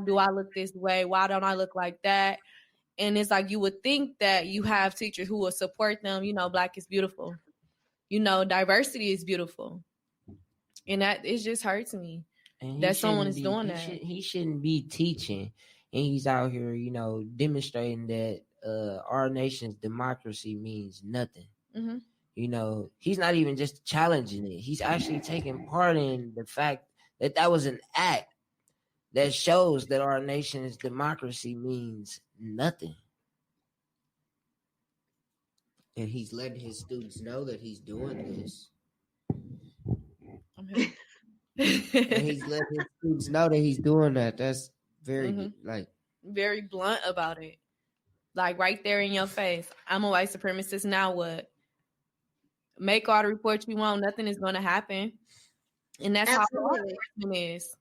do I look this way? Why don't I look like that? And it's like you would think that you have teachers who will support them. Black is beautiful. Diversity is beautiful. And that it just hurts me that someone is doing that. He shouldn't be teaching. And he's out here, demonstrating that our nation's democracy means nothing. Mm-hmm. He's not even just challenging it. He's actually taking part in the fact that was an act that shows that our nation's democracy means nothing. And he's letting his students know that he's doing this. And he's letting his students know that he's doing that. That's very very blunt about it. Like right there in your face. I'm a white supremacist. Now what? Make all the reports you want. Nothing is going to happen. And that's how it is.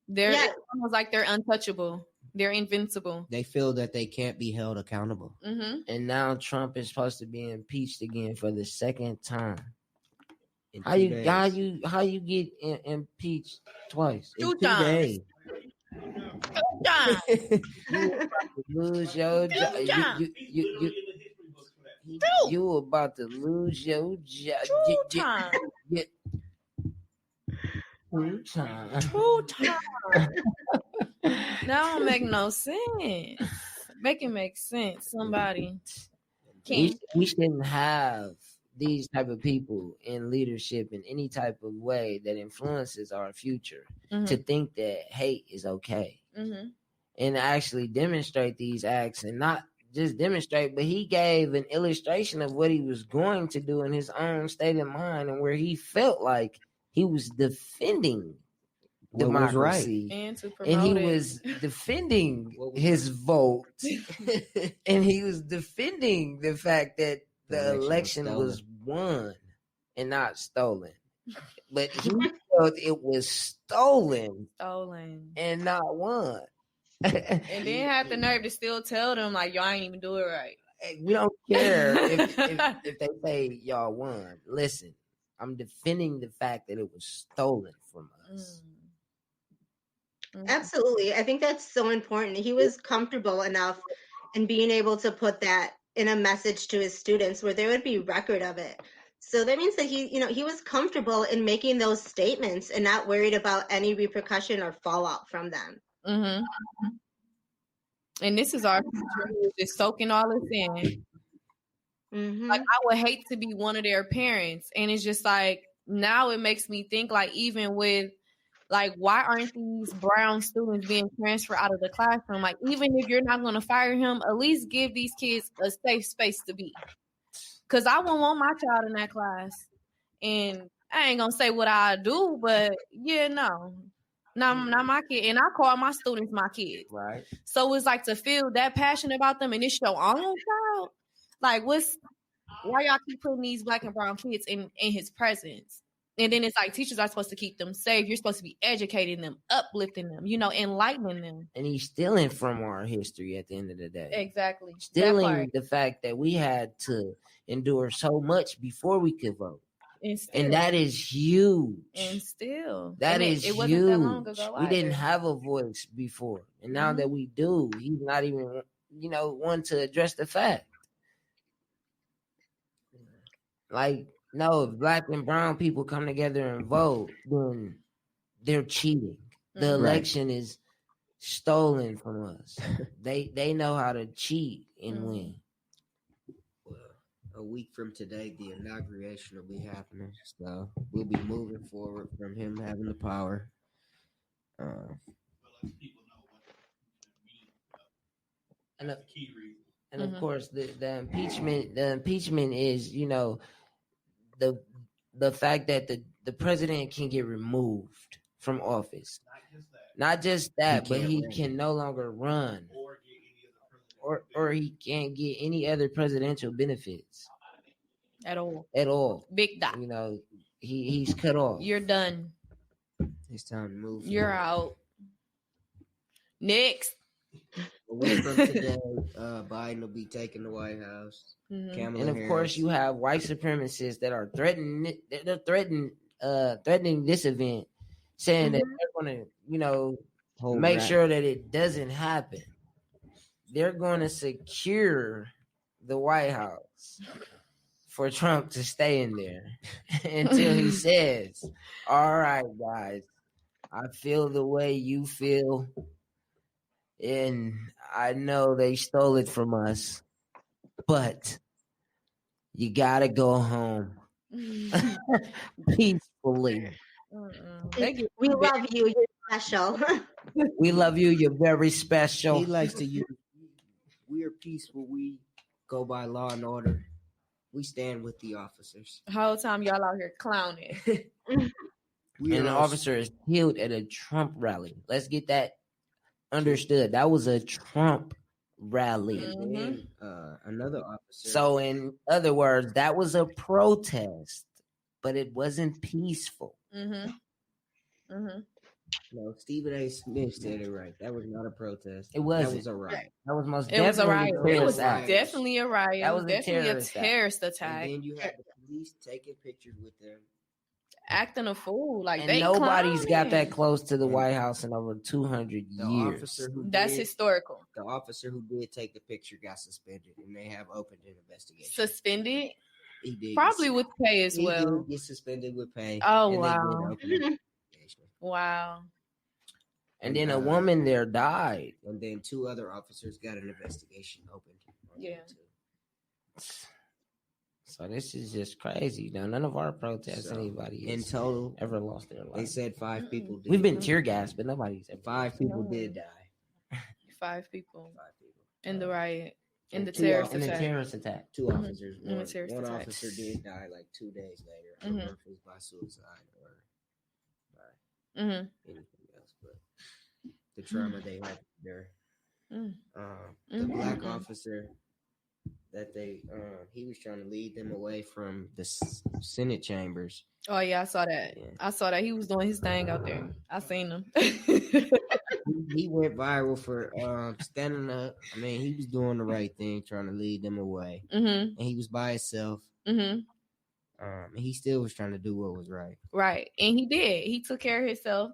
It's almost like they're untouchable. They're invincible. They feel that they can't be held accountable. Mm-hmm. And now Trump is supposed to be impeached again for the second time. How you get impeached twice? Two in 2 times. days? Time. You about to lose your job. You about to lose your job. Two times. Two times. Two times. That don't make no sense. Make it make sense. Somebody can't. We shouldn't have these type of people in leadership in any type of way that influences our future to think that hate is okay. And actually demonstrate these acts, and not just demonstrate, but he gave an illustration of what he was going to do in his own state of mind, and where he felt like he was defending democracy, right. And he was defending his vote, and he was defending the fact that the election was won and not stolen. But he felt it was stolen and not won. And then had the nerve to still tell them like, y'all ain't even do it right. We don't care if they say y'all won. Listen, I'm defending the fact that it was stolen from us. Absolutely. I think that's so important. He was comfortable enough in being able to put that in a message to his students where there would be record of it. So that means that he was comfortable in making those statements and not worried about any repercussion or fallout from them. Mm-hmm. And this is our future who is just soaking all this in. Mm-hmm. Like, I would hate to be one of their parents. And it's just like, now it makes me think, like, even with, like, why aren't these brown students being transferred out of the classroom? Like, even if you're not going to fire him, at least give these kids a safe space to be. Because I wouldn't want my child in that class. And I ain't going to say what I do, but yeah, no. Not my kid. And I call my students my kids. Right. So it's like to feel that passionate about them and it's your own child. Like, why y'all keep putting these black and brown kids in his presence? And then it's like teachers are supposed to keep them safe. You're supposed to be educating them, uplifting them, enlightening them. And he's stealing from our history at the end of the day. Exactly. Stealing the fact that we had to endure so much before we could vote. And that is huge. And still. That is it huge. wasn't that long ago we either. didn't have a voice before. And now that we do, he's not even, one to address the fact. Like, no, if black and brown people come together and vote, then they're cheating. The election is stolen from us. They know how to cheat and win. Well, a week from today, the inauguration will be happening. So we'll be moving forward from him having the power. And of course, the impeachment is, the fact that the president can get removed from office. Not just that, but he can no longer run, or he can't get any other presidential benefits at all. Big dot. He's cut off. You're done. It's time to move. You're out. Next. A week from today, Biden will be taking the White House. And of course, you have white supremacists that are threatening this event, saying that they're going to, make sure that it doesn't happen. They're going to secure the White House for Trump to stay in there until he says, "All right, guys, I feel the way you feel. And I know they stole it from us, but you gotta go home peacefully. We love you. You're special. We love you. You're very special." He likes to use, we are peaceful. We go by law and order. We stand with the officers. The whole time y'all out here clowning. And an officer is killed at a Trump rally. Let's get that understood. That was a Trump rally. Another officer. So in other words, that was a protest, but it wasn't peaceful. No, Stephen A. Smith said it right. That was not a protest. It wasn't. That was a riot. That was most It was a definitely riot. a It was terrorist act. definitely a riot. That was a definitely terrorist a terrorist And attack. then you had the police taking pictures with them. Acting a fool. Like And they nobody's got that clowning. close to the White House in over 200 The years. officer who That's did, historical. the officer who did take the picture got suspended, and they have opened an investigation. Suspended? He did. Probably with pay as well. He did get suspended with pay. Oh, and wow. They did open an investigation. Wow. And then a woman there died. And then 2 other officers got an investigation opened. Yeah. So this is just crazy. Now, none of our protests, anybody in total ever lost their life. They said 5 people did. We've been tear gassed, but nobody's ever. 5 people did die. 5 people. 5 people. In the riot. In the 2 terrorist in the attack. terrorist attack. 2 officers. In the terrorist One attack. officer did die like 2 days later. I don't know if it was by suicide or by anything else, but the trauma they had there. The black officer that he was trying to lead them away from the Senate chambers. Oh yeah, I saw that. Yeah. I saw that. He was doing his thing out there. I seen him. He went viral for standing up. I mean, he was doing the right thing, trying to lead them away. And he was by himself. And he still was trying to do what was right. Right. And he did. He took care of himself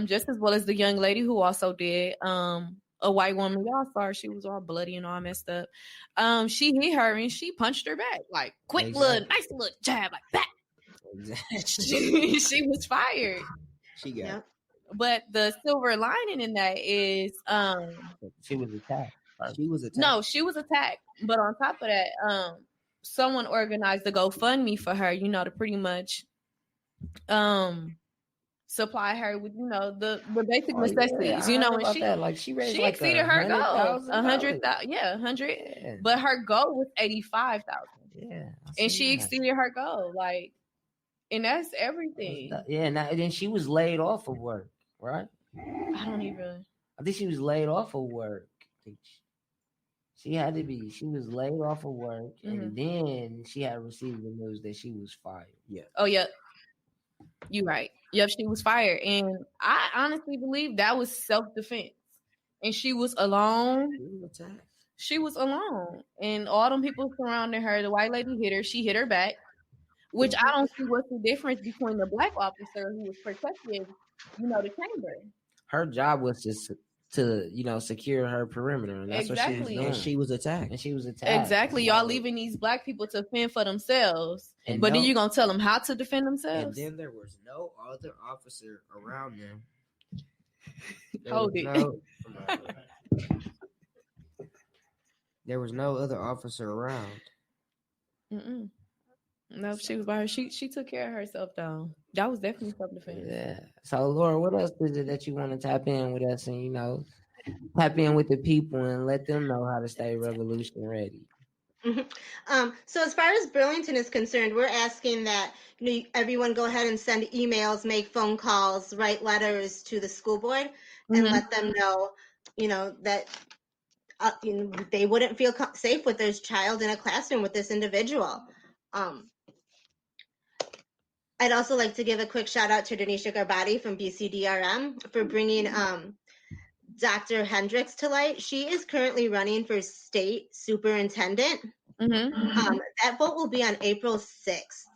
just as well as the young lady who also did. A white woman, y'all saw her. She was all bloody and all messed up. She hit her and she punched her back. Like, quick little, nice little jab like that. Exactly. she was fired. She got it. But the silver lining in that is she was attacked. No, she was attacked. But on top of that, someone organized a GoFundMe for her, to pretty much supply her with, the basic necessities. Yeah, when she that. Like she exceeded her goal, 100,000. Yeah, 100. Yeah. But her goal was 85,000. Yeah, and she exceeded her goal. Like, and that's everything. Yeah, and then she was laid off of work, right? I think she was laid off of work. She had to be. She was laid off of work, and then she had received the news that she was fired. Yeah. Oh, yeah. You're right. Yep, she was fired. And I honestly believe that was self-defense. And she was alone. She was alone. And all them people surrounding her, the white lady hit her. She hit her back, which I don't see what's the difference between the black officer who was protecting, the chamber. Her job was to secure her perimeter. And that's what she was doing. And she was attacked. Exactly. Y'all leaving these black people to fend for themselves. But then you're going to tell them how to defend themselves? And then there was no other officer around them. There was no other officer around. No, she was by her. She took care of herself, though. That was definitely self-defense. Yeah. So, Laura, what else is it that you want to tap in with us and, tap in with the people and let them know how to stay revolution ready? So as far as Burlington is concerned, we're asking that everyone go ahead and send emails, make phone calls, write letters to the school board, and let them know, that they wouldn't feel safe with their child in a classroom with this individual. I'd also like to give a quick shout out to Denisha Garbati from BCDRM for bringing Dr. Hendricks to light. She is currently running for state superintendent. That vote will be on April 6th.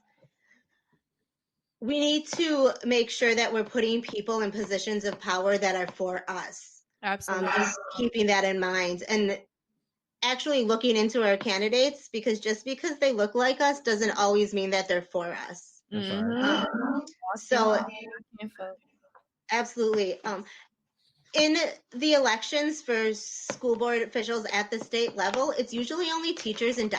We need to make sure that we're putting people in positions of power that are for us. Absolutely. Keeping that in mind and actually looking into our candidates, because just because they look like us doesn't always mean that they're for us. So absolutely. In the elections for school board officials at the state level, it's usually only teachers and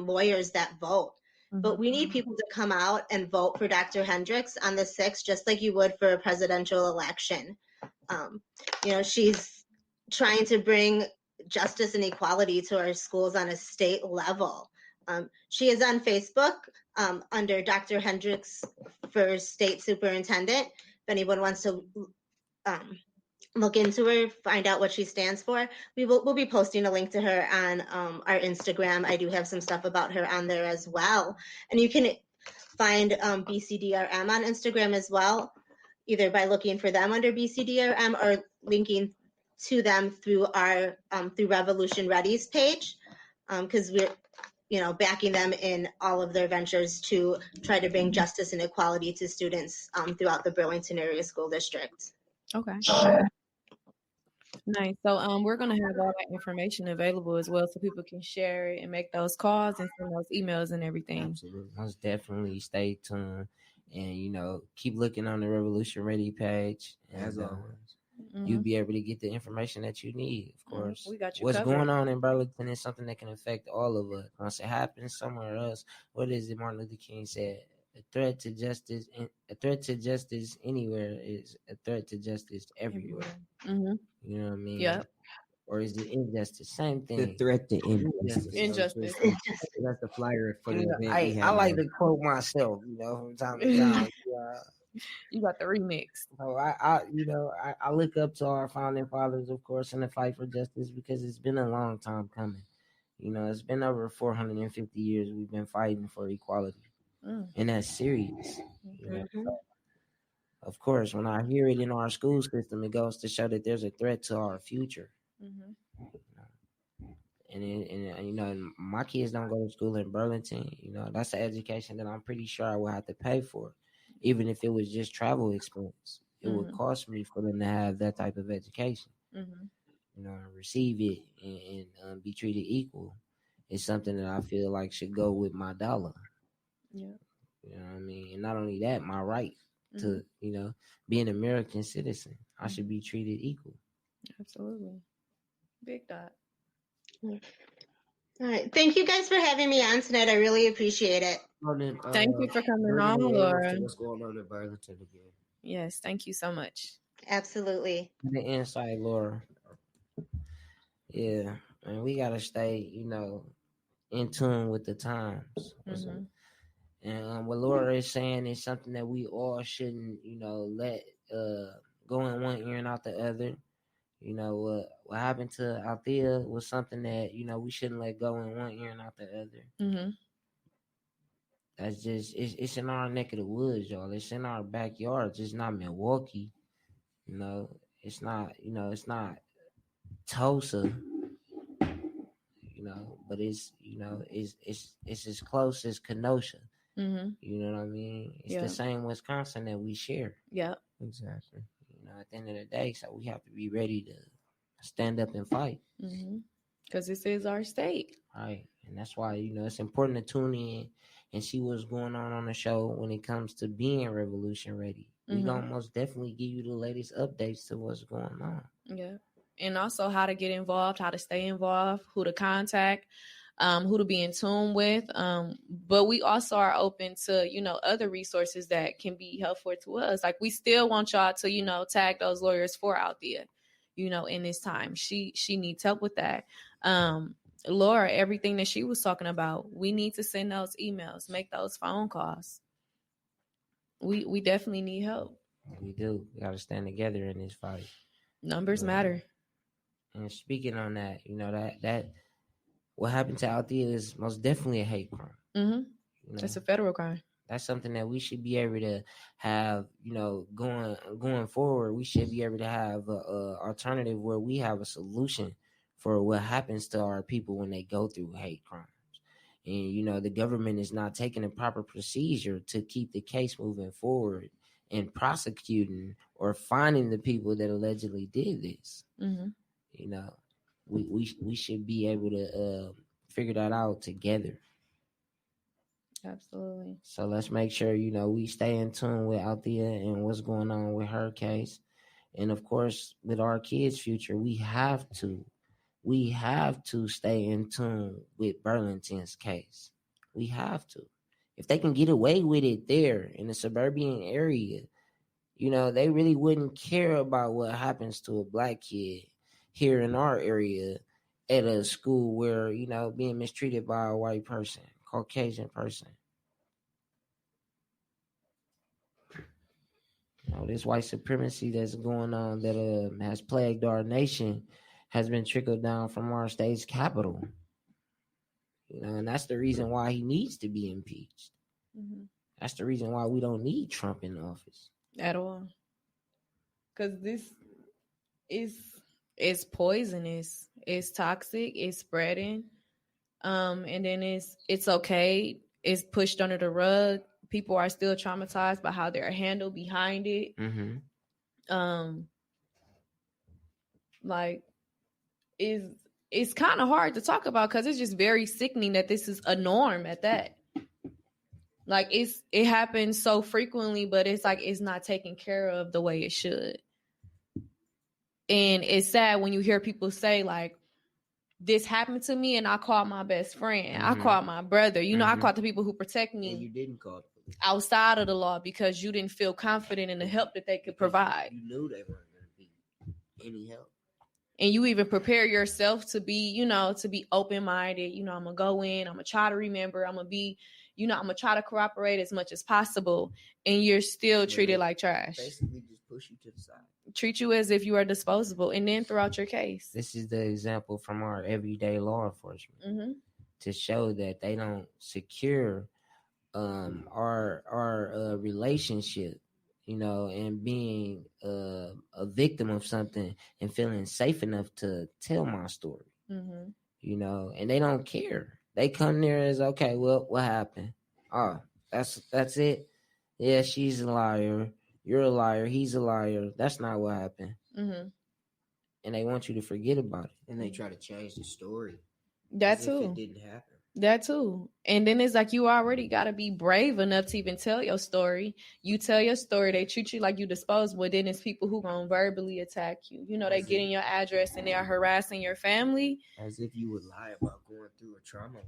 lawyers that vote. But we need people to come out and vote for Dr. Hendricks on the 6th, just like you would for a presidential election. She's trying to bring justice and equality to our schools on a state level. She is on Facebook under Dr. Hendricks for state superintendent. If anyone wants to look into her, find out what she stands for. We'll be posting a link to her on our Instagram. I do have some stuff about her on there as well. And you can find BCDRM on Instagram as well. either by looking for them under BCDRM or linking to them through our through Revolution Ready's page, because we're backing them in all of their ventures to try to bring justice and equality to students throughout the Burlington Area School District. Okay. Nice. So we're gonna have all that information available as well, so people can share it and make those calls and send those emails and everything. Absolutely, most definitely. Stay tuned, and keep looking on the Revolution Ready page. As always, you'll be able to get the information that you need. Of course, we got you what's covered. going on in Burlington is something that can affect all of us. Once it happens somewhere else, what is it Martin Luther King said? A threat to justice anywhere is a threat to justice everywhere. Mm-hmm. You know what I mean? Yep. Or is it injustice? Same thing. The threat to injustice. Injustice. That's the flyer for the event. I like to quote myself, from time to time. You got the remix. So I look up to our founding fathers, of course, in the fight for justice, because it's been a long time coming. It's been over 450 years we've been fighting for equality, and that's serious. So, of course, when I hear it in our school system, it goes to show that there's a threat to our future. And my kids don't go to school in Burlington. That's an education that I'm pretty sure I will have to pay for, even if it was just travel expense. It would cost me for them to have that type of education. Receive it and be treated equal. It's something that I feel like should go with my dollar. Yeah. You know what I mean? And not only that, my right to, be an American citizen. I should be treated equal. Absolutely. Big dot. All right. Thank you guys for having me on tonight. I really appreciate it. Thank you for coming on, Laura. What's going on in Burlington again? Yes, thank you so much. Absolutely. The insight, Laura. Yeah, and we gotta stay, in tune with the times. And what Laura is saying is something that we all shouldn't, let go in one ear and out the other. What happened to Althea was something that we shouldn't let go in one ear and out the other. That's just it's in our neck of the woods, y'all. It's in our backyards. It's not Milwaukee. It's not it's not Tulsa. But it's it's as close as Kenosha. You know what I mean? It's the same Wisconsin that we share. Yeah, exactly. At the end of the day, so we have to be ready to stand up and fight. Because this is our state. Right. And that's why, it's important to tune in and see what's going on the show when it comes to being Revolution Ready. We're going to most definitely give you the latest updates to what's going on. Yeah. And also how to get involved, how to stay involved, who to contact, who to be in tune with. But we also are open to, other resources that can be helpful to us. Like we still want y'all to, tag those lawyers for Althea, in this time. She needs help with that. Laura, everything that she was talking about, we need to send those emails, make those phone calls. We definitely need help. We do. We got to stand together in this fight. Numbers matter. And speaking on that, that what happened to Althea is most definitely a hate crime. That's a federal crime. That's something that we should be able to have, going forward. We should be able to have a alternative where we have a solution for what happens to our people when they go through hate crimes. And, the government is not taking the proper procedure to keep the case moving forward and prosecuting or finding the people that allegedly did this. We should be able to figure that out together. Absolutely. So let's make sure, we stay in tune with Althea and what's going on with her case. And of course, with our kids' future, we have to stay in tune with Burlington's case. We have to. If they can get away with it there in the suburban area, they really wouldn't care about what happens to a black kid here in our area at a school where, being mistreated by a white person, Caucasian person. This white supremacy that's going on that has plagued our nation has been trickled down from our state's capital. And that's the reason why he needs to be impeached. That's the reason why we don't need Trump in office. At all. because this is poisonous. It's toxic. It's spreading. And then it's okay. It's pushed under the rug. People are still traumatized by how they're handled behind it. Like it's kind of hard to talk about because it's just very sickening that this is a norm at that. Like it happens so frequently, but it's like it's not taken care of the way it should. And it's sad when you hear people say like, this happened to me and I called my best friend. I called my brother. You know, I called the people who protect me. And you didn't call the police. Outside of the law because you didn't feel confident in the help that they could provide. You knew they weren't going to be any help. And you even prepare yourself to be, you know, to be open-minded. You know, I'm going to go in. I'm going to try to remember. I'm going to be, you know, I'm going to try to cooperate as much as possible. And you're still treated like trash. Basically just push you to the side. Treat you as if you are disposable and then throw out your case. This is the example from our everyday law enforcement to show that they don't secure our relationship, you know, and being a victim of something and feeling safe enough to tell my story, you know, and they don't care. They come there as, okay, well, what happened? Oh, that's it. Yeah, she's a liar. You're a liar. He's a liar. That's not what happened. And they want you to forget about it. And they try to change the story. That too. If it didn't happen. That too. And then it's like you already got to be brave enough to even tell your story. You tell your story, they treat you like you disposable. Then it's people who gonna verbally attack you. You know, they get in your address and they are harassing your family. As if you would lie about going through a trauma like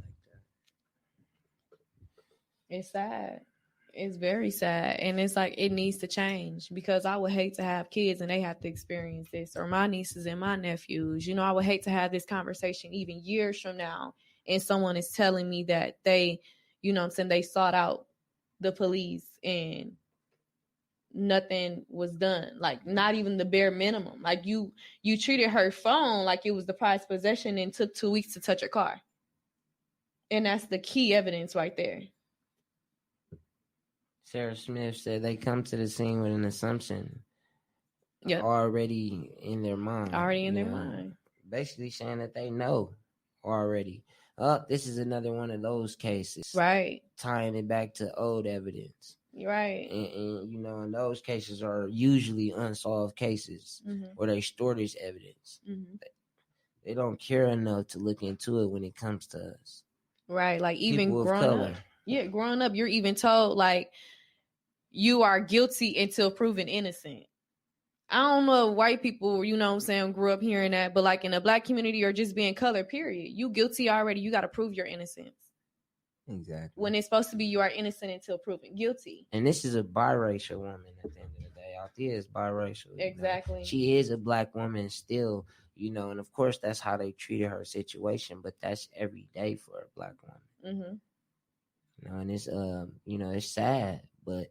that. It's sad. It's very sad. And it's like it needs to change because I would hate to have kids and they have to experience this, or my nieces and my nephews. You know, I would hate to have this conversation even years from now and someone is telling me that they, you know what I'm saying, they sought out the police and nothing was done. Like not even the bare minimum. Like you treated her phone like it was the prized possession and took 2 weeks to touch her car. And that's the key evidence right there. Sarah Smith said they come to the scene with an assumption already in their mind. Already in their mind. Basically saying that they know already. This is another one of those cases. Right. Tying it back to old evidence. Right. And you know, and those cases are usually unsolved cases where they store this evidence. They don't care enough to look into it when it comes to us. Right. Like even people growing up. Yeah, growing up, you're even told like you are guilty until proven innocent. I don't know if white people, you know what I'm saying, grew up hearing that, but like in the black community or just being colored, period. You guilty already. You got to prove your innocence. Exactly. When it's supposed to be you are innocent until proven guilty. And this is a biracial woman at the end of the day. Althea is biracial. Exactly. You know? She is a black woman still, you know, and of course that's how they treated her situation, but that's every day for a black woman. You know, and it's you know, it's sad, but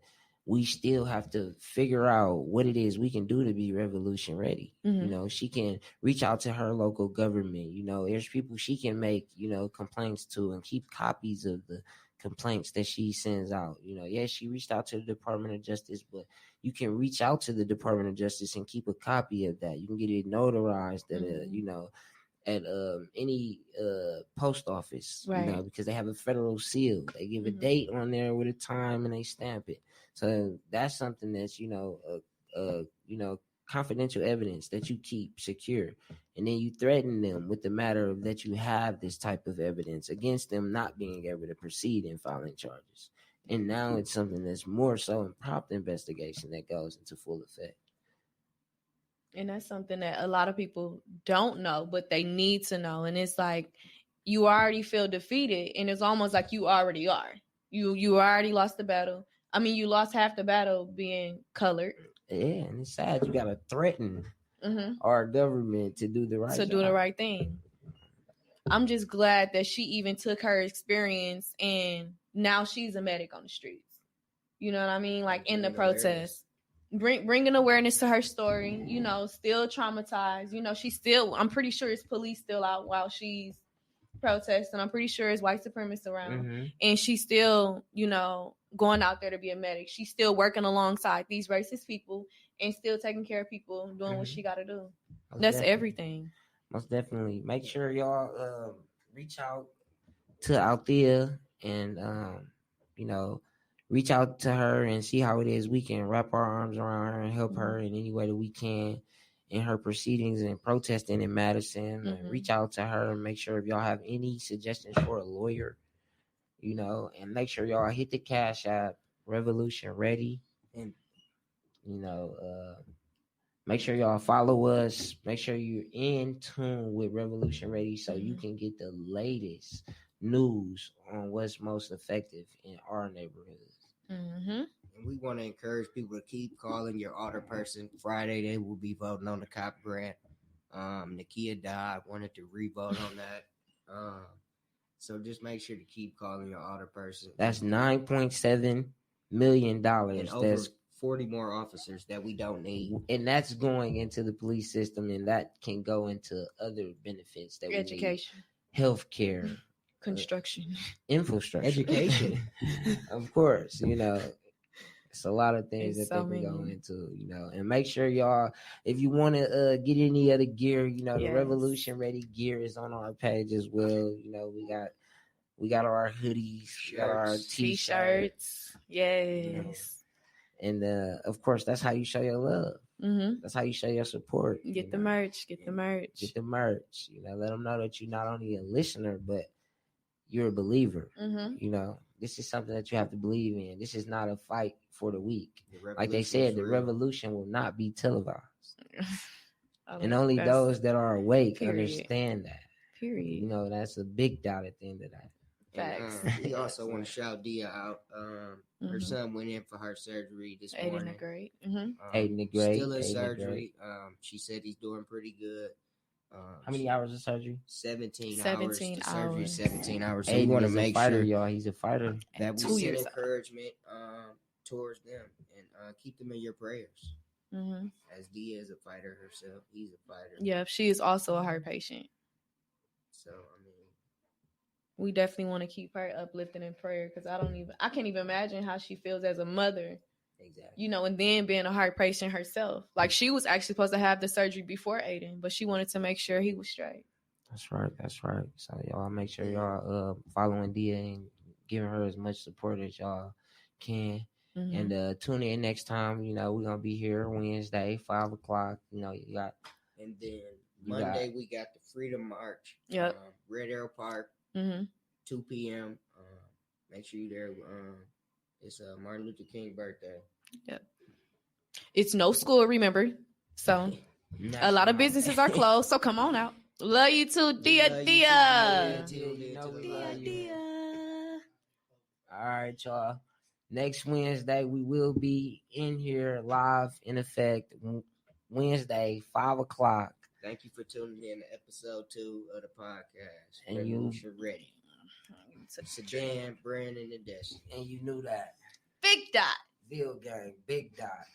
we still have to figure out what it is we can do to be revolution ready. You know, she can reach out to her local government. You know, there's people she can make, you know, complaints to and keep copies of the complaints that she sends out. You know, yes, she reached out to the Department of Justice, but you can reach out to the Department of Justice and keep a copy of that. You can get it notarized at you know, at any post office, right. You know, because they have a federal seal. They give a date on there with a time and they stamp it. So that's something that's, you know, confidential evidence that you keep secure. And then you threaten them with the matter of that you have this type of evidence against them not being able to proceed in filing charges. And now it's something that's more so in prompt investigation that goes into full effect. And that's something that a lot of people don't know, but they need to know. And it's like you already feel defeated, and it's almost like you already are. You already lost the battle. I mean, you lost half the battle being colored. Yeah, and it's sad. You gotta threaten our government to do the right to do the right thing. I'm just glad that she even took her experience and now she's a medic on the streets. You know what I mean? Like in the protest. Bringing awareness to her story, you know, still traumatized. You know, I'm pretty sure it's police still out while she's protesting. I'm pretty sure it's white supremacists around. And she's still, you know, going out there to be a medic. She's still working alongside these racist people and still taking care of people, doing what she got to do. That's everything. Most definitely. Make sure y'all reach out to Althea and reach out to her and see how it is we can wrap our arms around her and help her in any way that we can in her proceedings and protesting in Madison. Reach out to her and make sure if y'all have any suggestions for a lawyer, and make sure y'all hit the Cash App Revolution Ready, and make sure y'all follow us. Make sure you're in tune with Revolution Ready so you can get the latest news on what's most effective in our neighborhoods. And we want to encourage people to keep calling your alder person. Friday they will be voting on the cop grant. Nakia died, wanted to re-vote on that. So just make sure to keep calling your alder person. That's $9.7 million. And over 40 more officers that we don't need. And that's going into the police system, and that can go into other benefits that education, healthcare, construction, infrastructure, education. Of course, it's a lot of things that they can go into, and make sure y'all, if you want to get any other gear, the Revolution Ready gear is on our page as well. We got our hoodies, we got our t-shirts. Yes. And of course, that's how you show your love. That's how you show your support. Get the merch. Get the merch. Get the merch. Let them know that you're not only a listener, but you're a believer. This is something that you have to believe in. This is not a fight for the weak. Like they said, the revolution will not be televised. And only those that are awake understand that. Period. That's a big doubt at the end of that. And, we also want to shout Dia out. Her son went in for her surgery this morning. Aiden Gray. Still in surgery. She said he's doing pretty good. How many hours of surgery? 17 hours. Surgery, 17 hours. So Aiden we want to make fighter, sure, y'all. He's a fighter. That we send encouragement towards them and keep them in your prayers. As Dia is a fighter herself, he's a fighter. Yeah, she is also a heart patient. So we definitely want to keep her uplifted in prayer because I can't even imagine how she feels as a mother. Exactly. And then being a heart patient herself. Like she was actually supposed to have the surgery before Aiden, but she wanted to make sure he was straight. That's right. So y'all make sure y'all following Dia and giving her as much support as y'all can. And tune in next time. We're gonna be here Wednesday, 5:00. You got. And then Monday we got the Freedom March. Yep. Red Arrow Park. 2 p.m. Make sure you're there. It's Martin Luther King birthday. Yep. It's no school, remember. So a lot of businesses are closed. So come on out. Love you too, Dia. Dia. All right, y'all. Next Wednesday, we will be in here live in effect. Wednesday, 5:00. Thank you for tuning in to episode 2 of the podcast. And Revolution Ready. Sedan, Brandon, and Destiny. And you knew that. Big Dot. Bill Gang, Big Dot.